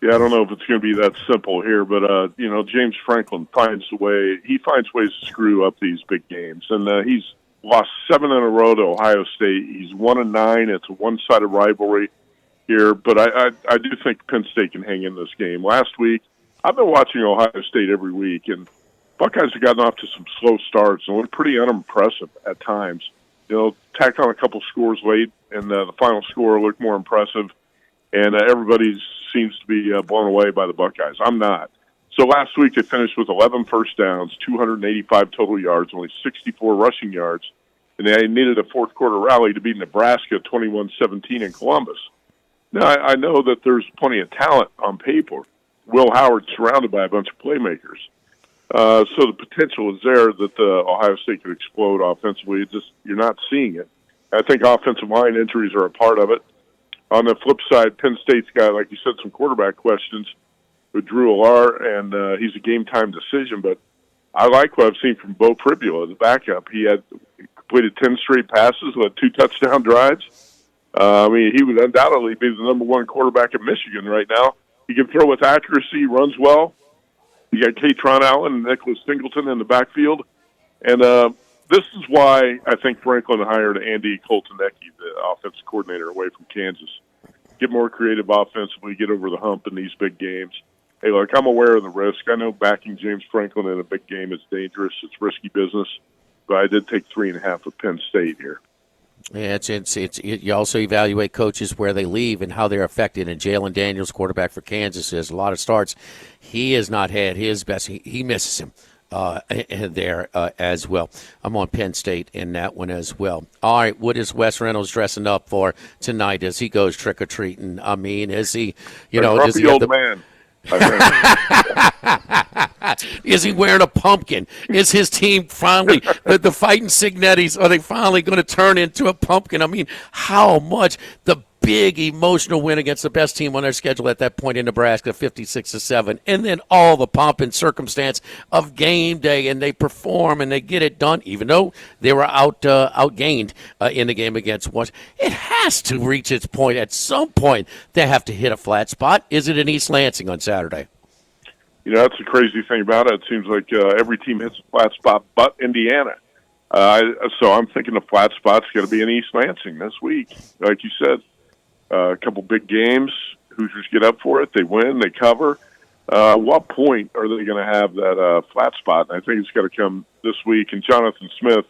Speaker 3: Yeah, I don't know if it's going to be that simple here, but, James Franklin finds ways to screw up these big games. And he's lost 7 in a row to Ohio State. He's 1-9. It's a one-sided rivalry here, but I do think Penn State can hang in this game. Last week, I've been watching Ohio State every week, and Buckeyes have gotten off to some slow starts and looked pretty unimpressive at times. Tacked on a couple scores late, and the final score looked more impressive, and everybody seems to be blown away by the Buckeyes. I'm not. So last week they finished with 11 first downs, 285 total yards, only 64 rushing yards, and they needed a fourth-quarter rally to beat Nebraska 21-17 in Columbus. Now, I know that there's plenty of talent on paper. Will Howard's surrounded by a bunch of playmakers. So the potential is there that Ohio State could explode offensively. It's just you're not seeing it. I think offensive line injuries are a part of it. On the flip side, Penn State's got, like you said, some quarterback questions with Drew Allar, and he's a game-time decision. But I like what I've seen from Bo Pribula, the backup. He completed 10 straight passes, led 2 touchdown drives. He would undoubtedly be the number 1 quarterback at Michigan right now. He can throw with accuracy, runs well. You got Katron Allen and Nicholas Singleton in the backfield. And this is why I think Franklin hired Andy Koltanecki, the offensive coordinator, away from Kansas. Get more creative offensively, get over the hump in these big games. Hey, look, I'm aware of the risk. I know backing James Franklin in a big game is dangerous. It's risky business. But I did take 3.5 of Penn State here.
Speaker 7: Yeah, you also evaluate coaches where they leave and how they're affected. And Jalen Daniels, quarterback for Kansas, has a lot of starts. He has not had his best. He misses him there as well. I'm on Penn State in that one as well. All right, what is Wes Reynolds dressing up for tonight as he goes trick-or-treating? Is he, does he have the
Speaker 3: man?
Speaker 7: Is he wearing a pumpkin? Is his team finally, the Fighting Signettis, are they finally going to turn into a pumpkin? How much? The big emotional win against the best team on their schedule at that point in Nebraska, 56-7, and then all the pomp and circumstance of game day, and they perform and they get it done, even though they were outgained in the game against Washington. It has to reach its point at some point. They have to hit a flat spot. Is it in East Lansing on Saturday?
Speaker 3: That's the crazy thing about it. It seems like every team hits a flat spot but Indiana. So I'm thinking the flat spot's going to be in East Lansing this week. Like you said, a couple big games. Hoosiers get up for it. They win. They cover. At what point are they going to have that flat spot? And I think it's got to come this week. And Jonathan Smith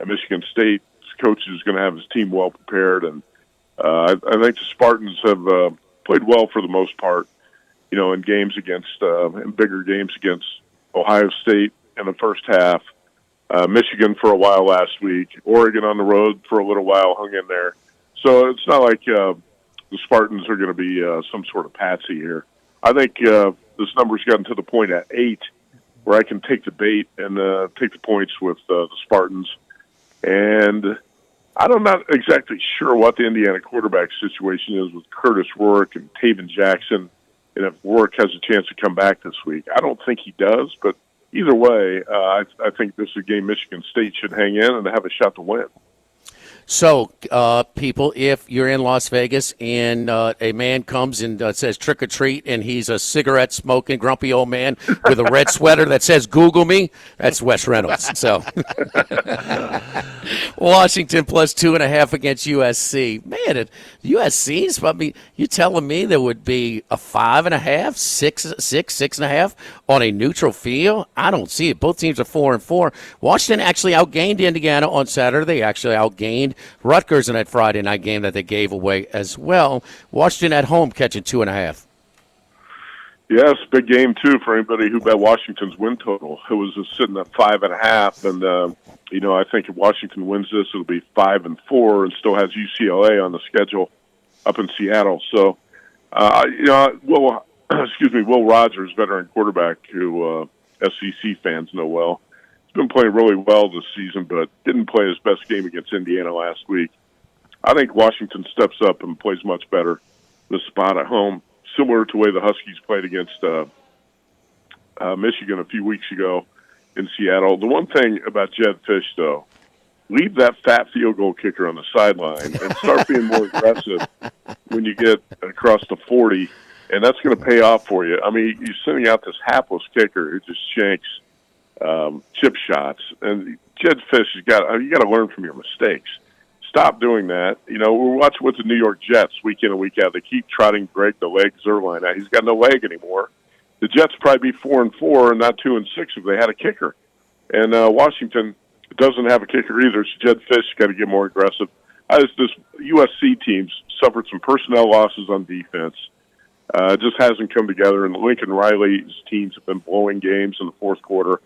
Speaker 3: at Michigan State's coach is going to have his team well prepared. And I think the Spartans have played well for the most part, in games against in bigger games against Ohio State in the first half. Michigan for a while last week. Oregon on the road for a little while, hung in there. So it's not like the Spartans are going to be some sort of patsy here. I think this number's gotten to the point at 8 where I can take the bait and take the points with the Spartans. And I'm not exactly sure what the Indiana quarterback situation is with Curtis Rourke and Taven Jackson, and if Rourke has a chance to come back this week. I don't think he does, but either way, I think this is a game Michigan State should hang in and have a shot to win.
Speaker 7: So, people, if you're in Las Vegas and a man comes and says trick or treat, and he's a cigarette smoking grumpy old man with a red sweater that says "Google me," that's Wes Reynolds. So, Washington plus 2.5 against USC. Man, USC's. You telling me there would be a 5.5, 6.5 on a neutral field? I don't see it. Both teams are 4-4. Washington actually outgained Indiana on Saturday. They actually outgained Rutgers in that Friday night game that they gave away as well. Washington at home catching 2.5.
Speaker 3: Yes, big game too for anybody who bet Washington's win total. It was just sitting at 5.5, and I think if Washington wins this, it'll be 5-4, and still has UCLA on the schedule up in Seattle. So, Will Rogers, veteran quarterback, who SEC fans know well, he's been playing really well this season, but didn't play his best game against Indiana last week. I think Washington steps up and plays much better this spot at home, similar to the way the Huskies played against Michigan a few weeks ago in Seattle. The one thing about Jed Fish, though, leave that fat field goal kicker on the sideline and start being more aggressive when you get across the 40, and that's going to pay off for you. I mean, you're sending out this hapless kicker who just shanks chip shots, and Jed Fish, you got to learn from your mistakes. Stop doing that. We're watching with the New York Jets week in and week out. They keep trotting Greg the Leg Zuerlein out. He's got no leg anymore. The Jets probably be 4-4 and not 2-6 if they had a kicker. And Washington doesn't have a kicker either. So Jed Fish got to get more aggressive. This USC team's suffered some personnel losses on defense. It just hasn't come together. And Lincoln Riley's teams have been blowing games in the fourth quarter.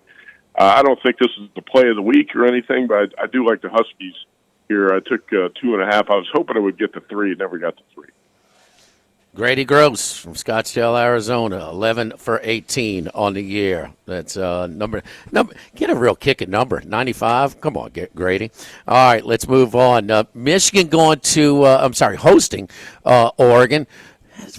Speaker 3: I don't think this is the play of the week or anything, but I do like the Huskies here. I took 2.5. I was hoping I would get to 3. It never got to 3.
Speaker 7: Grady Gross from Scottsdale, Arizona, 11 for 18 on the year. That's number. Get a real kicking number, 95. Come on, Grady. All right, let's move on. Michigan hosting Oregon.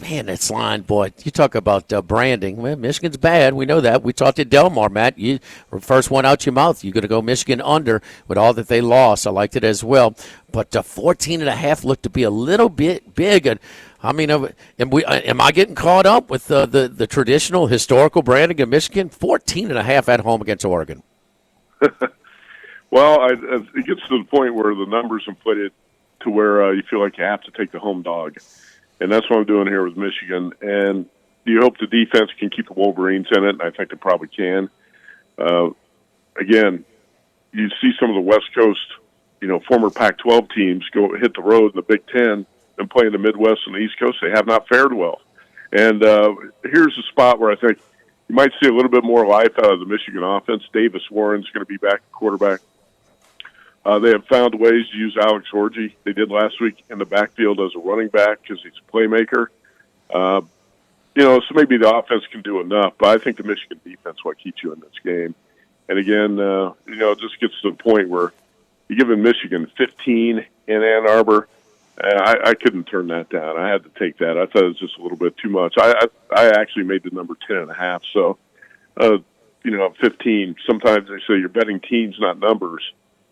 Speaker 7: Man, that's line, boy. You talk about branding. Well, Michigan's bad. We know that. We talked to Delmar, Matt. You first one out your mouth. You're going to go Michigan under with all that they lost. I liked it as well. But 14.5 looked to be a little bit big. And I mean, am I getting caught up with the traditional historical branding of Michigan? 14.5 at home against Oregon.
Speaker 3: Well, it gets to the point where the numbers inflated to where you feel like you have to take the home dog. And that's what I'm doing here with Michigan. And you hope the defense can keep the Wolverines in it, and I think they probably can. Again, you see some of the West Coast, former Pac-12 teams go hit the road in the Big Ten and play in the Midwest and the East Coast. They have not fared well. And here's a spot where I think you might see a little bit more life out of the Michigan offense. Davis Warren's going to be back at quarterback. They have found ways to use Alex Orji. They did last week in the backfield as a running back because he's a playmaker. So maybe the offense can do enough, but I think the Michigan defense is what keeps you in this game. And again, it just gets to the point where you're giving Michigan 15 in Ann Arbor. I couldn't turn that down. I had to take that. I thought it was just a little bit too much. I actually made the number 10.5. So, 15. Sometimes they say you're betting teams, not numbers.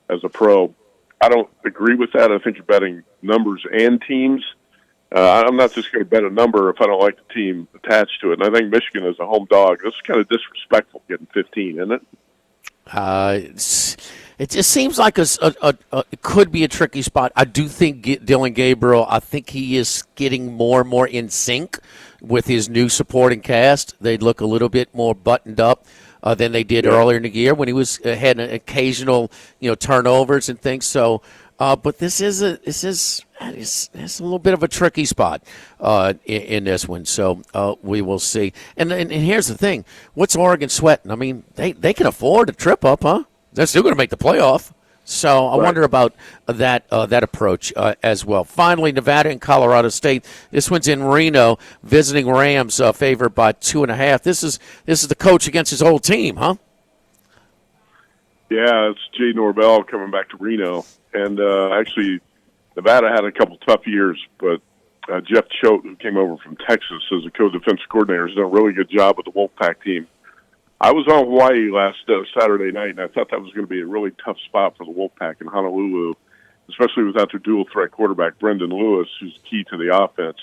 Speaker 3: As a pro, I don't agree with that. I think you're betting numbers and teams. I'm not just going to bet a number if I don't like the team attached to it. And I think Michigan is a home dog. This is kind of disrespectful getting 15, isn't it?
Speaker 7: It just seems like it could be a tricky spot. I do think Dylan Gabriel, I think he is getting more and more in sync with his new supporting cast. They look a little bit more buttoned up than they did earlier in the year when he had an occasional turnovers and things. So, but this is a little bit of a tricky spot in this one. So we will see. And here's the thing: what's Oregon sweating? I mean, they can afford a trip up, huh? They're still going to make the playoff. So I wonder about that approach as well. Finally, Nevada and Colorado State. This one's in Reno, visiting Rams, favored by 2.5. This is the coach against his old team, huh?
Speaker 3: Yeah, it's Jay Norvell coming back to Reno, and actually, Nevada had a couple tough years, but Jeff Choate, who came over from Texas as a co-defensive coordinator, has done a really good job with the Wolfpack team. I was on Hawaii last Saturday night, and I thought that was going to be a really tough spot for the Wolfpack in Honolulu, especially without their dual-threat quarterback, Brendan Lewis, who's key to the offense.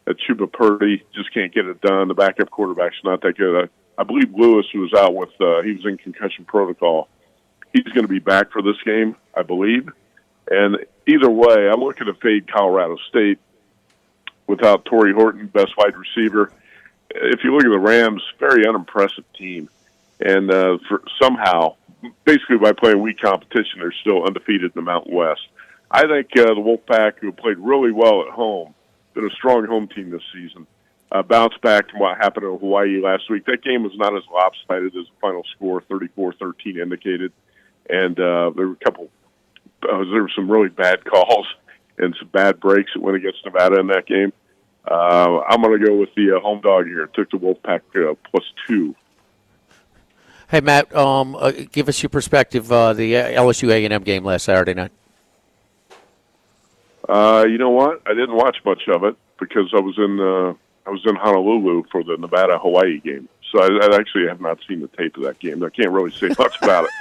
Speaker 3: Chuba Purdy just can't get it done. The backup quarterback's not that good. I believe Lewis, who was out with he was in concussion protocol, he's going to be back for this game, I believe. And either way, I'm looking to fade Colorado State without Torrey Horton, best wide receiver. If you look at the Rams, very unimpressive team. And for somehow, basically by playing weak competition, they're still undefeated in the Mountain West. I think the Wolfpack, who played really well at home, been a strong home team this season, bounced back from what happened in Hawaii last week. That game was not as lopsided as the final score, 34-13, indicated. And there were there were some really bad calls and some bad breaks that went against Nevada in that game. I'm going to go with the home dog here. Took the Wolfpack +2.
Speaker 7: Hey, Matt, give us your perspective, the LSU A&M game last Saturday night.
Speaker 3: You know what? I didn't watch much of it because I was in Honolulu for the Nevada-Hawaii game. So I actually have not seen the tape of that game. I can't really say much about it.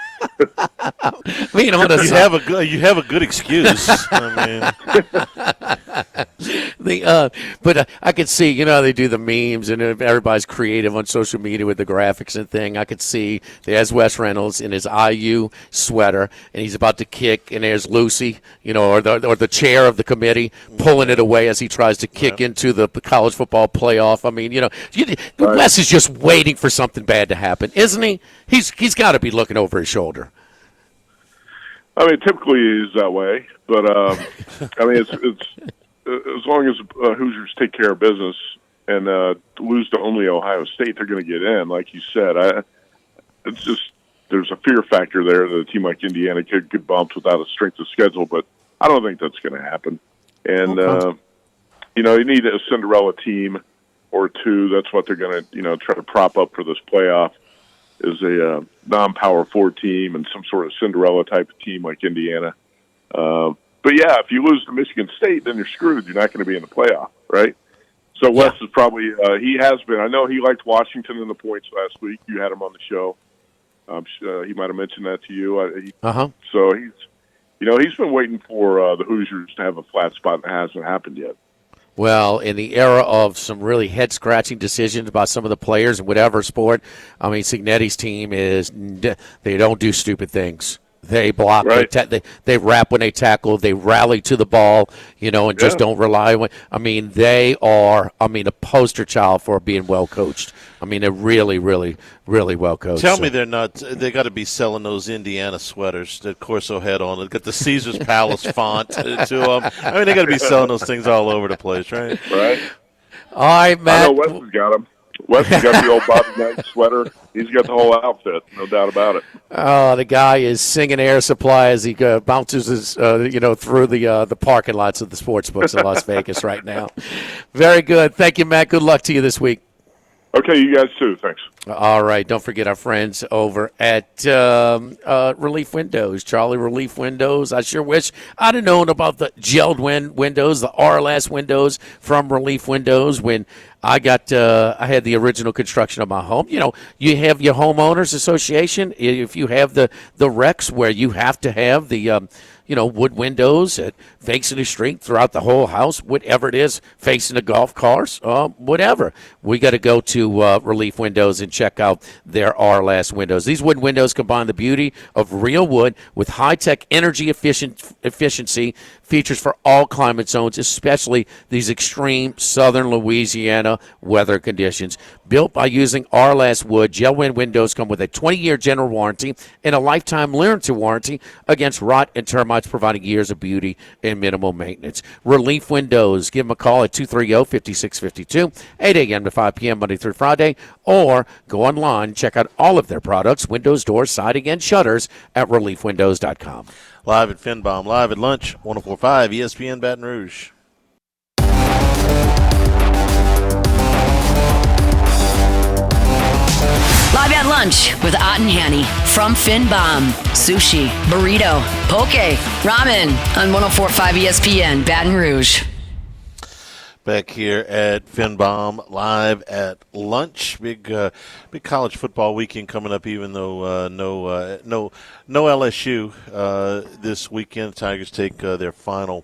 Speaker 7: You
Speaker 6: have a good excuse.
Speaker 7: But I could see, they do the memes and everybody's creative on social media with the graphics and thing. I could see there's Wes Reynolds in his IU sweater, and he's about to kick, and there's Lucy, or the chair of the committee pulling it away as he tries to kick into the college football playoff. Wes is just waiting for something bad to happen, isn't he? He's got to be looking over his shoulder.
Speaker 3: I mean, typically he's that way, but it's as long as Hoosiers take care of business and lose to only Ohio State, they're going to get in. Like you said, it's just there's a fear factor there that a team like Indiana could get bumped without a strength of schedule, but I don't think that's going to happen. And you need a Cinderella team or two. That's what they're going to try to prop up for this playoff. Is a non-Power 4 team and some sort of Cinderella type of team like Indiana. But yeah, if you lose to Michigan State, then you're screwed. You're not going to be in the playoff, right? So Wes is probably he has been. I know he liked Washington in the points last week. You had him on the show. He might have mentioned that to you. So he's been waiting for the Hoosiers to have a flat spot, and it hasn't happened yet.
Speaker 7: Well, in the era of some really head-scratching decisions about some of the players in whatever sport, Cignetti's team they don't do stupid things. They block.
Speaker 3: Right.
Speaker 7: They rap when they tackle. They rally to the ball, and just don't rely on. They are. A poster child for being well coached. They're really, really, really well coached.
Speaker 6: Tell me they're not. They got to be selling those Indiana sweaters that Corso had on. They got the Caesar's Palace font to them. They got to be selling those things all over the place, right?
Speaker 3: Right.
Speaker 7: All right, Matt.
Speaker 3: I know Wes has got them. Wes has got the old Bobby Knight sweater. He's got the whole outfit, no doubt about it.
Speaker 7: Oh, the guy is singing Air Supply as he bounces his, through the parking lots of the sports books in Las Vegas right now. Very good. Thank you, Matt. Good luck to you this week.
Speaker 3: Okay, you guys too. Thanks.
Speaker 7: All right. Don't forget our friends over at Relief Windows, Charlie Relief Windows. I sure wish I'd have known about the gelled windows, the RLS windows from Relief Windows when I had the original construction of my home. You have your homeowners association. If you have the recs where you have to have the wood windows facing the street throughout the whole house, whatever it is, facing the golf cars, whatever. We got to go to Relief Windows and check out their RLS windows. These wood windows combine the beauty of real wood with high-tech energy efficiency features for all climate zones, especially these extreme southern Louisiana weather conditions. Built by using RLS wood, Gelwind windows come with a 20-year general warranty and a lifetime limited warranty against rot and termites, providing years of beauty and minimal maintenance. Relief Windows. Give them a call at 230-5652, 8 a.m. to 5 p.m. Monday through Friday, or go online and check out all of their products, windows, doors, siding, and shutters at reliefwindows.com.
Speaker 6: Live at Finbom, live at lunch, 104.5 ESPN Baton Rouge.
Speaker 1: Live at lunch with Ott and Hanny from Finbom. Sushi, burrito, poke, ramen on 104.5 ESPN Baton Rouge.
Speaker 6: Back here at Finbom, live at lunch. Big college football weekend coming up. Even though no LSU this weekend. Tigers take their final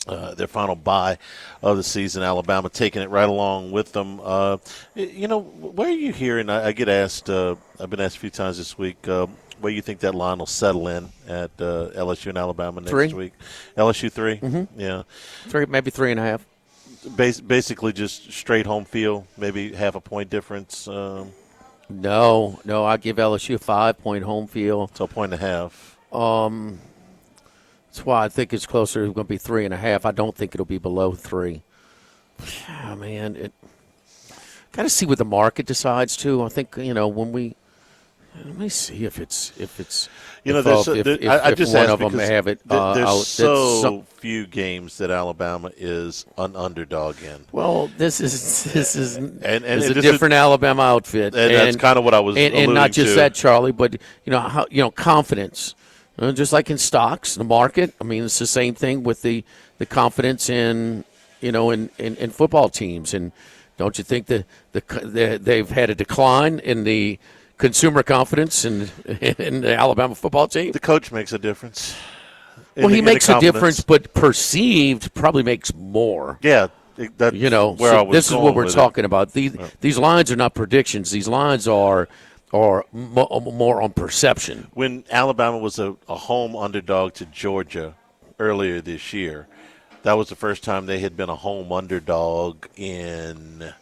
Speaker 6: bye of the season. Alabama taking it right along with them. Where are you hearing? I get asked. I've been asked a few times this week. Where you think that line will settle in at LSU and Alabama next week? LSU 3.
Speaker 7: Mm-hmm.
Speaker 6: Yeah,
Speaker 7: 3, maybe 3.5.
Speaker 6: Basically, just straight home field. Maybe half a point difference.
Speaker 7: No, I give LSU a 5-point home field.
Speaker 6: So a point and a half.
Speaker 7: That's why I think it's closer. It's going to be 3.5. I don't think it'll be below 3. Yeah, man, got to see what the market decides too. I think when we. Let me see if it's
Speaker 6: I just
Speaker 7: one
Speaker 6: asked
Speaker 7: of them
Speaker 6: because
Speaker 7: have it.
Speaker 6: There's so few games that Alabama is an underdog in.
Speaker 7: Well, this is a
Speaker 6: this
Speaker 7: different Alabama outfit,
Speaker 6: and that's kind of what I was alluding
Speaker 7: and not just
Speaker 6: to.
Speaker 7: that, Charlie, but confidence. Just like in stocks, the market. I mean, it's the same thing with the confidence in football teams. And don't you think that they've had a decline in the consumer confidence in the Alabama football team?
Speaker 6: The coach makes a difference.
Speaker 7: Well, he makes a difference, but perceived probably makes more.
Speaker 6: Yeah, that's where I was
Speaker 7: this is what we're
Speaker 6: with
Speaker 7: talking about. These lines are not predictions. These lines are more on perception.
Speaker 6: When Alabama was a home underdog to Georgia earlier this year, that was the first time they had been a home underdog in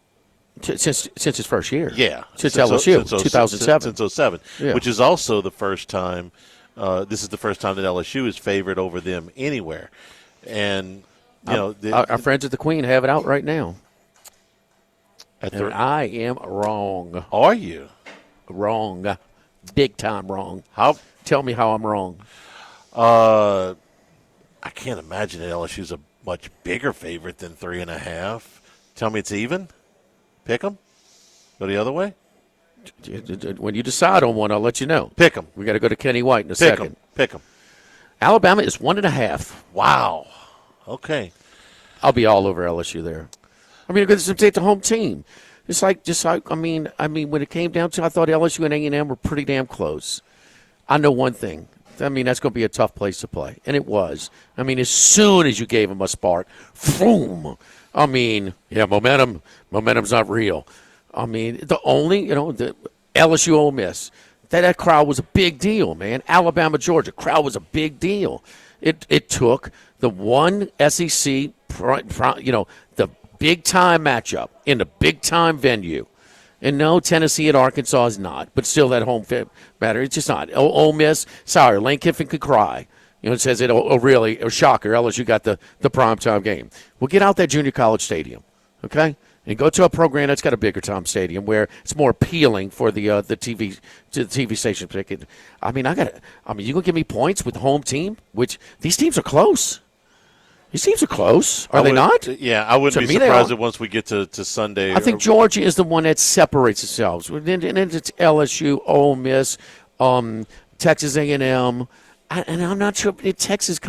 Speaker 6: –
Speaker 7: Since its first year.
Speaker 6: Yeah.
Speaker 7: Since LSU, 2007.
Speaker 6: Since 2007,
Speaker 7: yeah.
Speaker 6: Which is also the first time this is the first time that LSU is favored over them anywhere. And,
Speaker 7: our friends at the Queen have it out right now. And I am wrong.
Speaker 6: Are you?
Speaker 7: Wrong. Big time wrong. Tell me how I'm wrong.
Speaker 6: I can't imagine that LSU's a much bigger favorite than 3.5. Tell me it's even? Pick 'em? Go the other way?
Speaker 7: When you decide on one, I'll let you know.
Speaker 6: Pick 'em.
Speaker 7: We got to go to Kenny White in a second.
Speaker 6: Pick 'em.
Speaker 7: Alabama is 1.5.
Speaker 6: Wow. Okay.
Speaker 7: I'll be all over LSU there. I mean, because it's the home team. Just like I mean, when it came down to, I thought LSU and A&M were pretty damn close. I know one thing. I mean, that's going to be a tough place to play, and it was. I mean, as soon as you gave them a spark, boom. I mean, yeah, momentum's not real. I mean, the LSU Ole Miss, that crowd was a big deal, man. Alabama, Georgia, crowd was a big deal. It took the one SEC, the big-time matchup in the big-time venue. And no, Tennessee and Arkansas is not, but still that home fit matter. It's just not. Ole Miss, sorry, Lane Kiffin could cry. It says really, shocker, LSU got the primetime game. Well, get out that junior college stadium, okay? And go to a program that's got a bigger time stadium where it's more appealing for the TV station ticket. I mean, you gonna give me points with the home team, which these teams are close. These teams are close, are they not?
Speaker 6: Yeah, I wouldn't be surprised if once we get to Sunday.
Speaker 7: I think Georgia is the one that separates itself. And it's LSU, Ole Miss, Texas A&M, and I'm not sure. Texas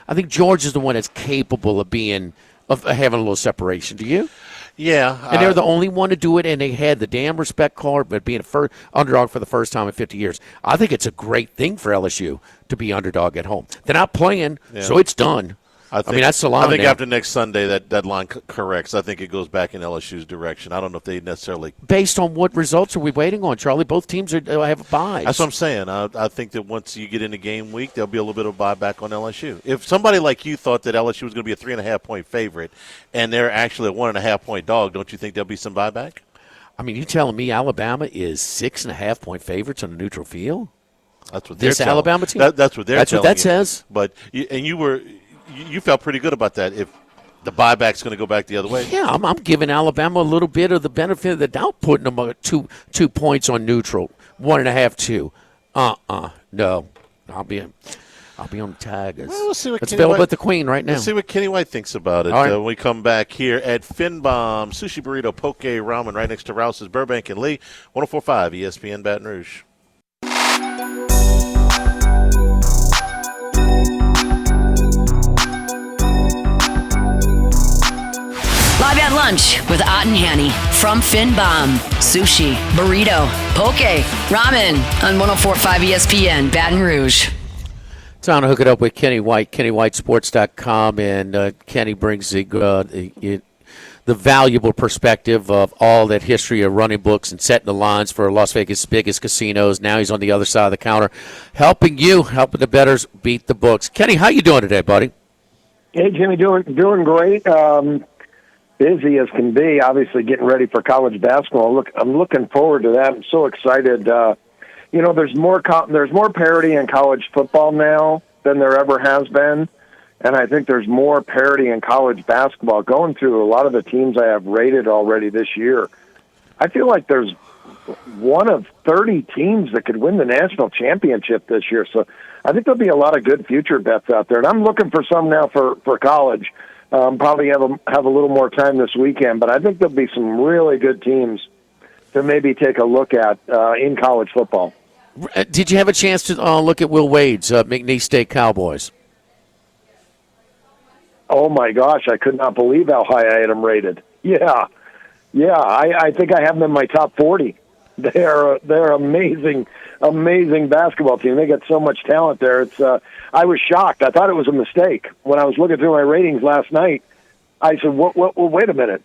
Speaker 7: I think Georgia's the one that's capable of having a little separation. Do you?
Speaker 6: Yeah.
Speaker 7: And they're the only one to do it, and they had the damn respect card, but being a underdog for the first time in 50 years. I think it's a great thing for LSU to be underdog at home. They're not playing, so it's done. I mean, that's the line.
Speaker 6: I think
Speaker 7: now.
Speaker 6: After next Sunday, that line corrects. I think it goes back in LSU's direction. I don't know if they necessarily.
Speaker 7: Based on what results are we waiting on, Charlie? Both teams have buys.
Speaker 6: That's what I'm saying. I think that once you get into game week, there'll be a little bit of buyback on LSU. If somebody like you thought that LSU was going to be a 3.5-point favorite, and they're actually a 1.5-point dog, don't you think there'll be some buyback?
Speaker 7: I mean, you telling me Alabama is 6.5-point favorites on a neutral field?
Speaker 6: That's what they're telling.
Speaker 7: Alabama team.
Speaker 6: That's what they're telling.
Speaker 7: That's what that says.
Speaker 6: But you felt pretty good about that. If the buyback's going to go back the other way,
Speaker 7: yeah, I'm giving Alabama a little bit of the benefit of the doubt, putting them two points on neutral, 1.5, 2. No, I'll be on the Tigers.
Speaker 6: Well, we'll see what
Speaker 7: it's available at the Queen right now.
Speaker 6: Let's see what Kenny White thinks about it when we come back here at Finbomb Sushi Burrito Poke Ramen right next to Rouse's Burbank and Lee, 104.5 ESPN Baton Rouge.
Speaker 1: Live at lunch with Ott and Hanny from Finbomb. Sushi, burrito, poke, ramen on 104.5 ESPN Baton Rouge.
Speaker 7: Time to hook it up with Kenny White, KennyWhiteSports.com, and Kenny brings the valuable perspective of all that history of running books and setting the lines for Las Vegas' biggest casinos. Now he's on the other side of the counter, helping the bettors beat the books. Kenny, how you doing today, buddy?
Speaker 9: Hey, Jimmy, doing great. Busy as can be, obviously getting ready for college basketball. I'm looking forward to that. I'm so excited. There's more parity in college football now than there ever has been. And I think there's more parity in college basketball. Going through a lot of the teams I have rated already this year, I feel like there's one of 30 teams that could win the national championship this year. So I think there'll be a lot of good future bets out there. And I'm looking for some now for college. Probably have a little more time this weekend, but I think there'll be some really good teams to maybe take a look at in college football.
Speaker 7: Did you have a chance to look at Will Wade's McNeese State Cowboys?
Speaker 9: Oh, my gosh, I could not believe how high I had them rated. Yeah, I think I have them in my top 40. They're amazing basketball team. They got so much talent there. I was shocked. I thought it was a mistake when I was looking through my ratings last night. I said, wait a minute,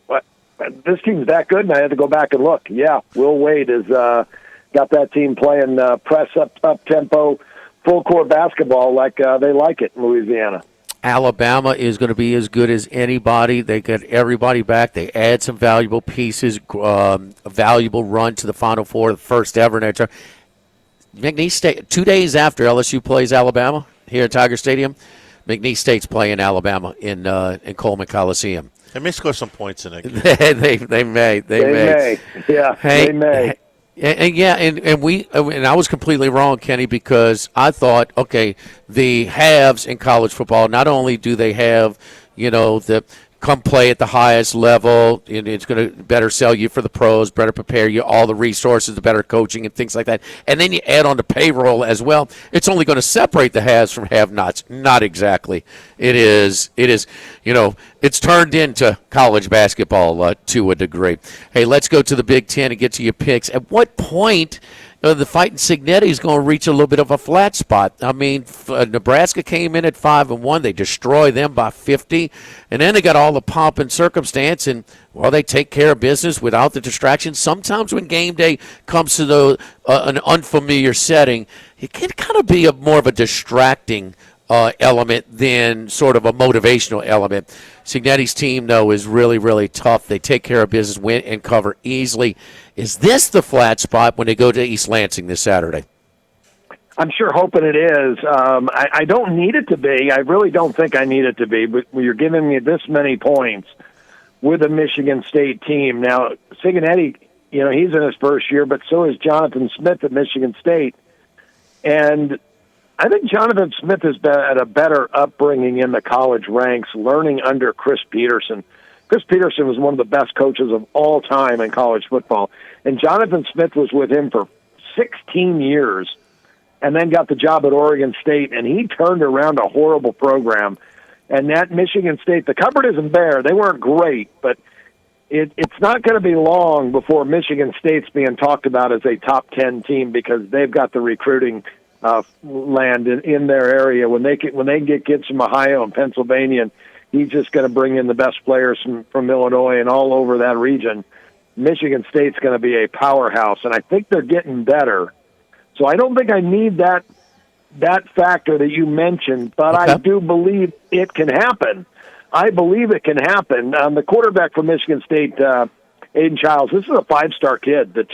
Speaker 9: this team's that good? And I had to go back and look. Yeah, Will Wade has got that team playing press up tempo, full court basketball like they like it in Louisiana.
Speaker 7: Alabama is going to be as good as anybody. They got everybody back. They add some valuable pieces, a valuable run to the Final Four, the first ever. McNeese State, 2 days after LSU plays Alabama here at Tiger Stadium, McNeese State's playing Alabama in Coleman Coliseum.
Speaker 6: They may score some points in it.
Speaker 7: They may.
Speaker 9: Yeah,
Speaker 7: hey,
Speaker 9: they may.
Speaker 7: And I was completely wrong, Kenny, because I thought, okay, the halves in college football, not only do they have, the come play at the highest level, and it's going to better sell you for the pros, better prepare you, all the resources, the better coaching and things like that. And then you add on the payroll as well. It's only going to separate the haves from have-nots. Not exactly. It is, it's turned into college basketball to a degree. Hey, let's go to the Big Ten and get to your picks. At what point the Fighting Signetti is going to reach a little bit of a flat spot? I mean, Nebraska came in at 5-1. They destroy them by 50. And then they got all the pomp and circumstance, and, well, they take care of business without the distractions. Sometimes when game day comes to an unfamiliar setting, it can kind of be more of a distracting element than sort of a motivational element. Signetti's team, though, is really, really tough. They take care of business, win, and cover easily. Is this the flat spot when they go to East Lansing this Saturday?
Speaker 9: I'm sure hoping it is. I don't need it to be. I really don't think I need it to be. But when you're giving me this many points with a Michigan State team. Now, Signetti, he's in his first year, but so is Jonathan Smith at Michigan State. And I think Jonathan Smith has been at a better upbringing in the college ranks, learning under Chris Peterson. Chris Peterson was one of the best coaches of all time in college football. And Jonathan Smith was with him for 16 years and then got the job at Oregon State, and he turned around a horrible program. And that Michigan State, the cupboard isn't bare. They weren't great, but it's not going to be long before Michigan State's being talked about as a top 10 team because they've got the recruiting land in their area. When they get kids from Ohio and Pennsylvania, and he's just going to bring in the best players from Illinois and all over that region, Michigan State's going to be a powerhouse, and I think they're getting better. So I don't think I need that factor that you mentioned, but okay. I do believe it can happen. I believe it can happen. The quarterback for Michigan State, Aiden Childs, this is a 5-star kid that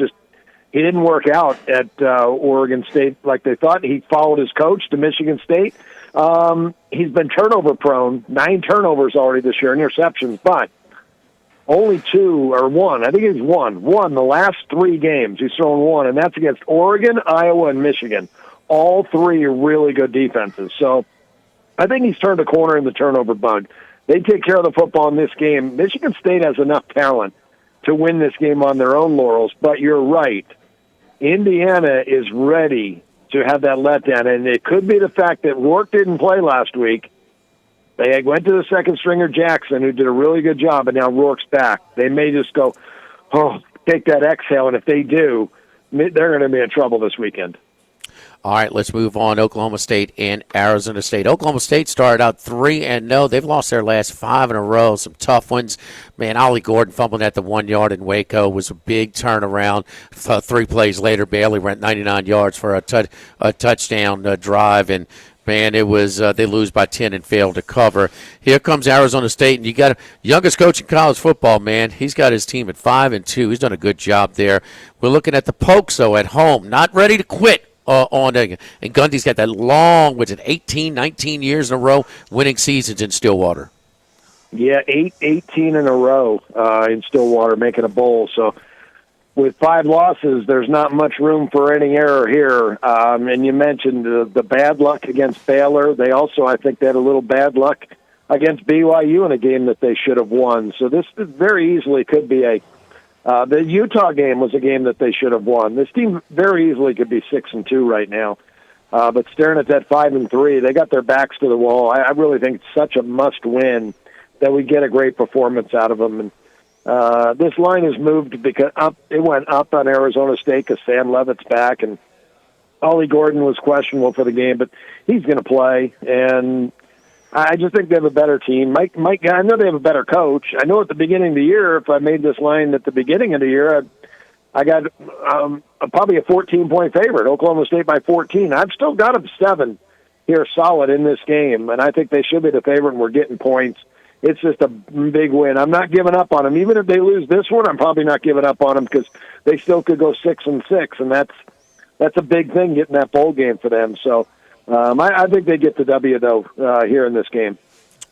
Speaker 9: he didn't work out at Oregon State like they thought. He followed his coach to Michigan State. He's been turnover prone, 9 turnovers already this year, interceptions, but only 2 or 1. I think he's won the last 3 games. He's thrown 1, and that's against Oregon, Iowa, and Michigan. All 3 are really good defenses. So I think he's turned a corner in the turnover bug. They take care of the football in this game. Michigan State has enough talent to win this game on their own laurels, but you're right. Indiana is ready to have that letdown, and it could be the fact that Rourke didn't play last week. They went to the second stringer Jackson, who did a really good job, and now Rourke's back. They may just go, take that exhale, and if they do, they're going to be in trouble this weekend.
Speaker 7: All right, let's move on. Oklahoma State and Arizona State. Oklahoma State started out 3-0. They've lost their last 5 in a row. Some tough ones. Man, Ollie Gordon fumbling at the 1 yard in Waco was a big turnaround. 3 plays later, Bailey went 99 yards for a touchdown drive, and man, it was they lose by 10 and fail to cover. Here comes Arizona State, and you got youngest coach in college football, man. He's got his team at 5-2. He's done a good job there. We're looking at the Pokes, though, at home. Not ready to quit and Gundy's got that long, 18, 19 years in a row winning seasons in Stillwater.
Speaker 9: Yeah, 18 in a row in Stillwater, making a bowl. So with 5 losses, there's not much room for any error here. And you mentioned the bad luck against Baylor. They also, I think, they had a little bad luck against BYU in a game that they should have won. So this very easily could be the Utah game was a game that they should have won. This team very easily could be 6-2 right now. But staring at that 5-3, they got their backs to the wall. I really think it's such a must-win that we get a great performance out of them. And this line has moved because it went up on Arizona State because Sam Levitt's back, and Ollie Gordon was questionable for the game, but he's going to play. And I just think they have a better team. Mike, I know they have a better coach. I know at the beginning of the year, if I made this line at the beginning of the year, I got probably a 14-point favorite, Oklahoma State by 14. I've still got them 7 here solid in this game, and I think they should be the favorite, and we're getting points. It's just a big win. I'm not giving up on them. Even if they lose this one, I'm probably not giving up on them because they still could go 6-6, and that's a big thing, getting that bowl game for them. So I think they get the W, though, here in this game.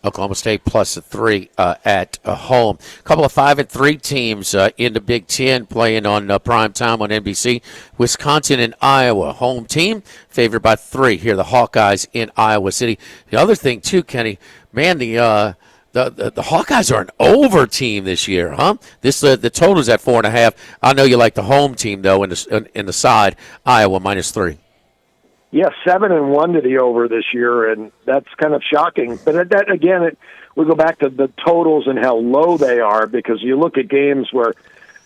Speaker 7: Oklahoma State plus a 3 at home. A couple of 5-3 teams in the Big Ten playing on prime time on NBC. Wisconsin and Iowa, home team favored by 3. Here, the Hawkeyes in Iowa City. The other thing too, Kenny, man, the Hawkeyes are an over team this year, huh? The total's at 4.5. I know you like the home team though in the side. Iowa minus 3.
Speaker 9: Yeah, 7-1 to the over this year, and that's kind of shocking. But that again, we go back to the totals and how low they are, because you look at games where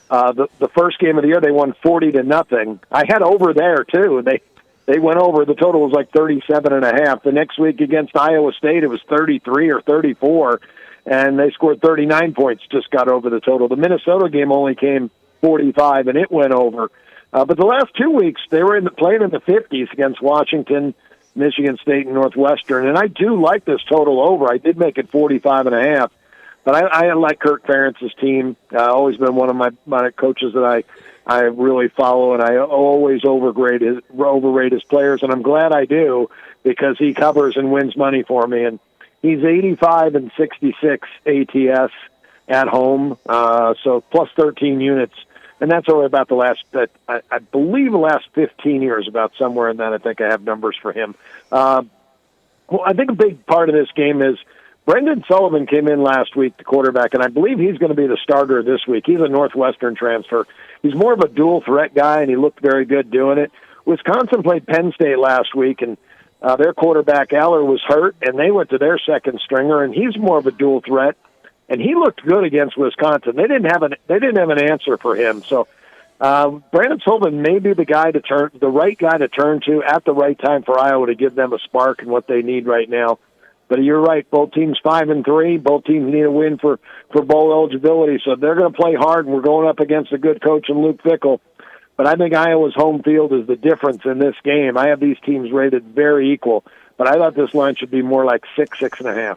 Speaker 9: the first game of the year they won 40-0. I had over there too. They went over. The total was like 37.5. The next week against Iowa State, it was 33 or 34, and they scored 39 points. Just got over the total. The Minnesota game only came 45, and it went over. But the last 2 weeks, they were playing in the 50s against Washington, Michigan State, and Northwestern. And I do like this total over. I did make it 45.5. But I like Kirk Ferentz's team. Always been one of my coaches that I really follow, and I always overrate his players. And I'm glad I do, because he covers and wins money for me. And he's 85-66 ATS at home, so plus 13 units. And that's only about I believe the last 15 years, about somewhere in that. I think I have numbers for him. Well, I think a big part of this game is Brendan Sullivan came in last week, the quarterback, and I believe he's going to be the starter this week. He's a Northwestern transfer. He's more of a dual threat guy, and he looked very good doing it. Wisconsin played Penn State last week, and their quarterback Aller was hurt, and they went to their second stringer, and he's more of a dual threat. And he looked good against Wisconsin. They didn't have an answer for him. So Brandon Sullivan may be the right guy to turn to at the right time for Iowa to give them a spark and what they need right now. But you're right, both teams 5-3. Both teams need a win for bowl eligibility. So they're going to play hard, and we're going up against a good coach in Luke Fickell. But I think Iowa's home field is the difference in this game. I have these teams rated very equal, but I thought this line should be more like 6.5.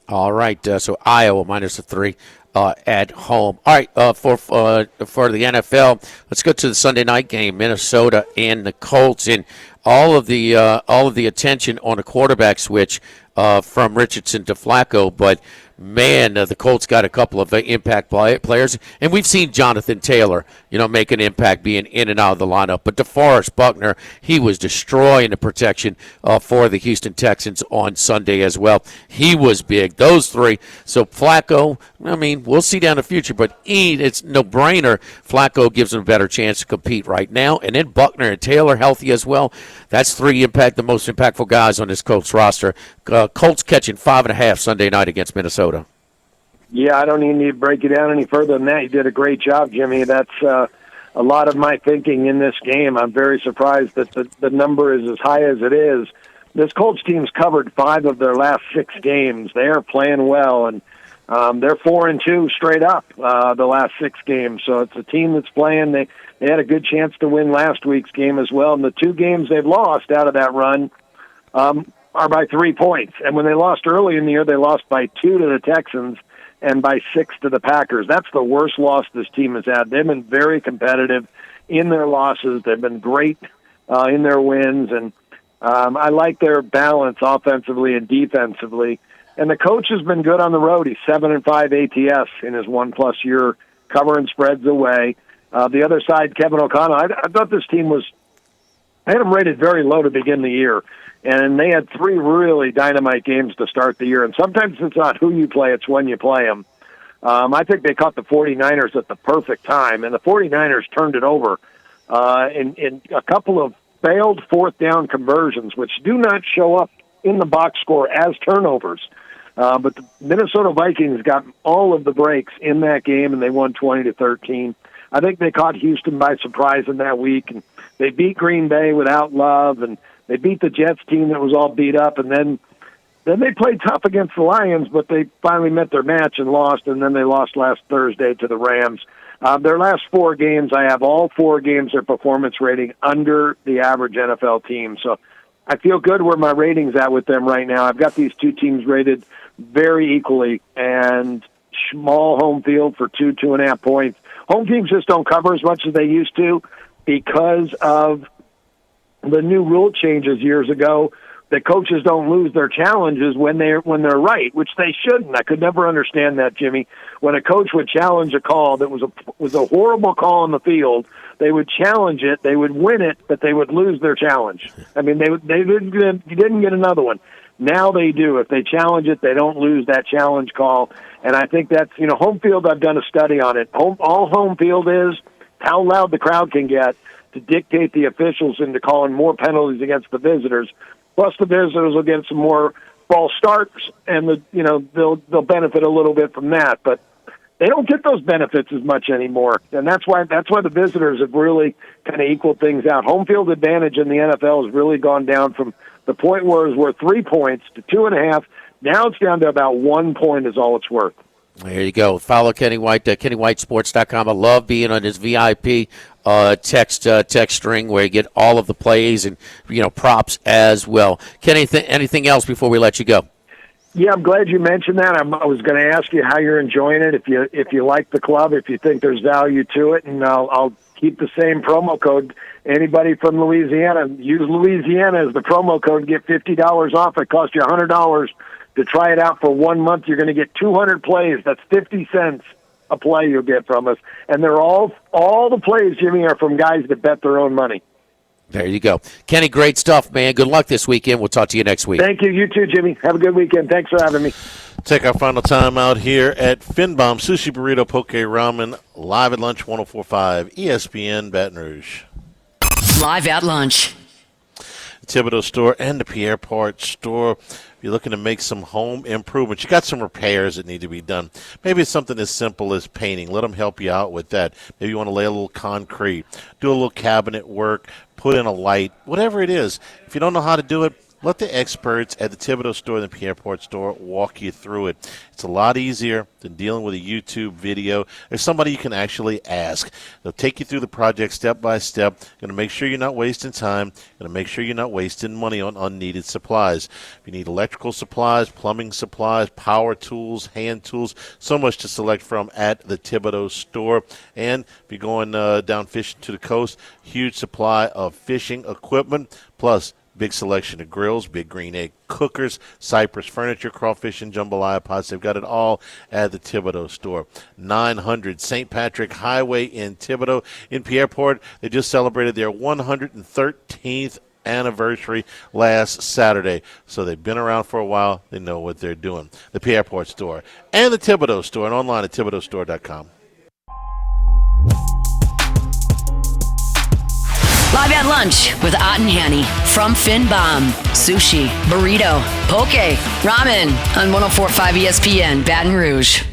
Speaker 7: All right, so Iowa minus a 3 at home. All right, for the NFL, let's go to the Sunday night game, Minnesota and the Colts, and all of the attention on a quarterback switch from Richardson to Flacco, but man, the Colts got a couple of impact players, and we've seen Jonathan Taylor, make an impact being in and out of the lineup. But DeForest Buckner, he was destroying the protection for the Houston Texans on Sunday as well. He was big. Those three. So Flacco, we'll see down the future, but it's no-brainer. Flacco gives him a better chance to compete right now, and then Buckner and Taylor healthy as well. That's the most impactful guys on this Colts roster. Colts catching 5.5 Sunday night against Minnesota.
Speaker 9: Yeah, I don't even need to break it down any further than that. You did a great job, Jimmy. That's a lot of my thinking in this game. I'm very surprised that the number is as high as it is. This Colts team's covered 5 of their last 6 games. They are playing well, and they're 4-2 straight up the last 6 games. So it's a team that's playing. They had a good chance to win last week's game as well. And the 2 games they've lost out of that run are by 3 points. And when they lost early in the year, they lost by 2 to the Texans and by 6 to the Packers. That's the worst loss this team has had. They've been very competitive in their losses. They've been great in their wins, and I like their balance offensively and defensively. And the coach has been good on the road. He's 7-5 ATS in his 1+ year, covering spreads away. The other side, Kevin O'Connell, I thought this team I had them rated very low to begin the year. And they had 3 really dynamite games to start the year. And sometimes it's not who you play, it's when you play them. I think they caught the 49ers at the perfect time, and the 49ers turned it over in a couple of failed fourth down conversions, which do not show up in the box score as turnovers. But the Minnesota Vikings got all of the breaks in that game, and they won 20-13. I think they caught Houston by surprise in that week, and they beat Green Bay without Love, and they beat the Jets team that was all beat up, and then they played tough against the Lions, but they finally met their match and lost, and then they lost last Thursday to the Rams. Their last 4 games, I have all 4 games their performance rating under the average NFL team. So I feel good where my rating's at with them right now. I've got these 2 teams rated very equally, and small home field for 2.5 points. Home teams just don't cover as much as they used to because of the new rule changes years ago. The coaches don't lose their challenges when they're right, which they shouldn't. I could never understand that, Jimmy. When a coach would challenge a call that was a horrible call on the field, they would challenge it, they would win it, but they would lose their challenge. I mean, they didn't get another one. Now they do. If they challenge it, they don't lose that challenge call. And I think that's, home field, I've done a study on it. All home field is how loud the crowd can get to dictate the officials into calling more penalties against the visitors. Plus, the visitors will get some more false starts, and they'll benefit a little bit from that. But they don't get those benefits as much anymore, and that's why the visitors have really kind of equaled things out. Home field advantage in the NFL has really gone down from the point where it was worth 3 points to 2.5. Now it's down to about 1 point is all it's worth.
Speaker 7: There you go. Follow Kenny White, KennyWhiteSports.com. I love being on his VIP text string where you get all of the plays and props as well. Kenny, anything else before we let you go?
Speaker 9: Yeah, I'm glad you mentioned that. I was going to ask you how you're enjoying it, if you like the club, if you think there's value to it, and I'll keep the same promo code. Anybody from Louisiana, use Louisiana as the promo code, get $50 off. It costs you $100 to try it out for 1 month. You're going to get 200 plays. That's 50 cents a play you'll get from us. And they're all the plays, Jimmy, are from guys that bet their own money.
Speaker 7: There you go. Kenny, great stuff, man. Good luck this weekend. We'll talk to you next week.
Speaker 9: Thank you. You too, Jimmy. Have a good weekend. Thanks for having me.
Speaker 6: Take our final time out here at Finbom Sushi Burrito Poke Ramen, live at lunch, 104.5 ESPN Baton Rouge.
Speaker 1: Live at lunch.
Speaker 6: The Thibodeau store and the Pierre Part store. If you're looking to make some home improvements, you got some repairs that need to be done. Maybe it's something as simple as painting. Let them help you out with that. Maybe you want to lay a little concrete, do a little cabinet work, put in a light, whatever it is. If you don't know how to do it, let the experts at the Thibodeau store and the Pierre Part store walk you through it. It's a lot easier than dealing with a YouTube video. There's somebody you can actually ask. They'll take you through the project step by step. Going to make sure you're not wasting time. Going to make sure you're not wasting money on unneeded supplies. If you need electrical supplies, plumbing supplies, power tools, hand tools, so much to select from at the Thibodeau store. And if you're going down fishing to the coast, huge supply of fishing equipment, plus big selection of grills, big green egg cookers, Cypress furniture, crawfish and jambalaya pots. They've got it all at the Thibodeau store. 900 St. Patrick Highway in Thibodeau. In Pierreport, they just celebrated their 113th anniversary last Saturday. So they've been around for a while. They know what they're doing. The Pierreport store and the Thibodeau store, and online at ThibodeauStore.com.
Speaker 1: Live at lunch with Ott and Hanny from Finbom. Sushi, burrito, poke, ramen on 104.5 ESPN, Baton Rouge.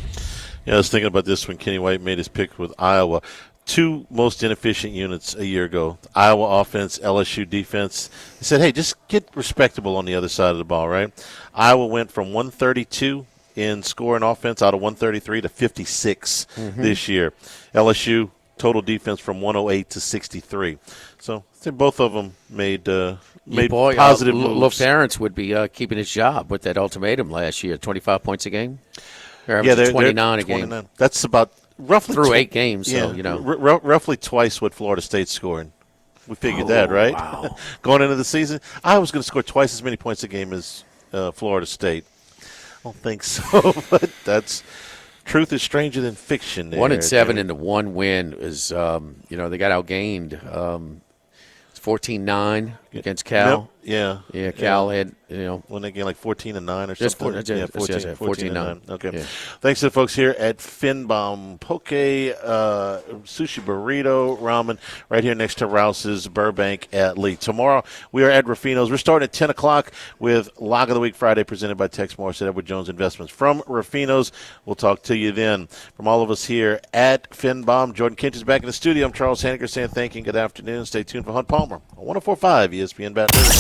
Speaker 6: Yeah, I was thinking about this when Kenny White made his pick with Iowa. 2 most inefficient units a year ago. Iowa offense, LSU defense. He said, hey, just get respectable on the other side of the ball, right? Iowa went from 132 in score and offense out of 133 to 56 this year. LSU total defense from 108 to 63. So I think both of them made positive moves.
Speaker 7: LaFerence would be keeping his job with that ultimatum last year, 25 points a game.
Speaker 6: Yeah, they're
Speaker 7: 29 a
Speaker 6: 29.
Speaker 7: game.
Speaker 6: That's about roughly
Speaker 7: through 8 games.
Speaker 6: Yeah,
Speaker 7: so,
Speaker 6: roughly twice what Florida State's scoring. We figured that, right?
Speaker 7: Wow.
Speaker 6: Going into the season, I was going to score twice as many points a game as Florida State. I don't think so, but that's truth is stranger than fiction.
Speaker 7: 1-7 and the one win is, they got outgained. It's 14-9 against Cal.
Speaker 6: Yep.
Speaker 7: Yeah, Cal had,
Speaker 6: when they get like 14-9 or
Speaker 7: Just
Speaker 6: something.
Speaker 7: 14-9.
Speaker 6: Okay.
Speaker 7: Yeah.
Speaker 6: Thanks to the folks here at Finbom Poke, Sushi Burrito, Ramen, right here next to Rouse's Burbank at Lee. Tomorrow we are at Ruffino's. We're starting at 10 o'clock with Lock of the Week Friday presented by Tex Morris at Edward Jones Investments from Ruffino's. We'll talk to you then. From all of us here at Finbom, Jordan Kent is back in the studio. I'm Charles Hanniger saying thank you and good afternoon. Stay tuned for Hunt Palmer on 104.5 ESPN Baton Rouge.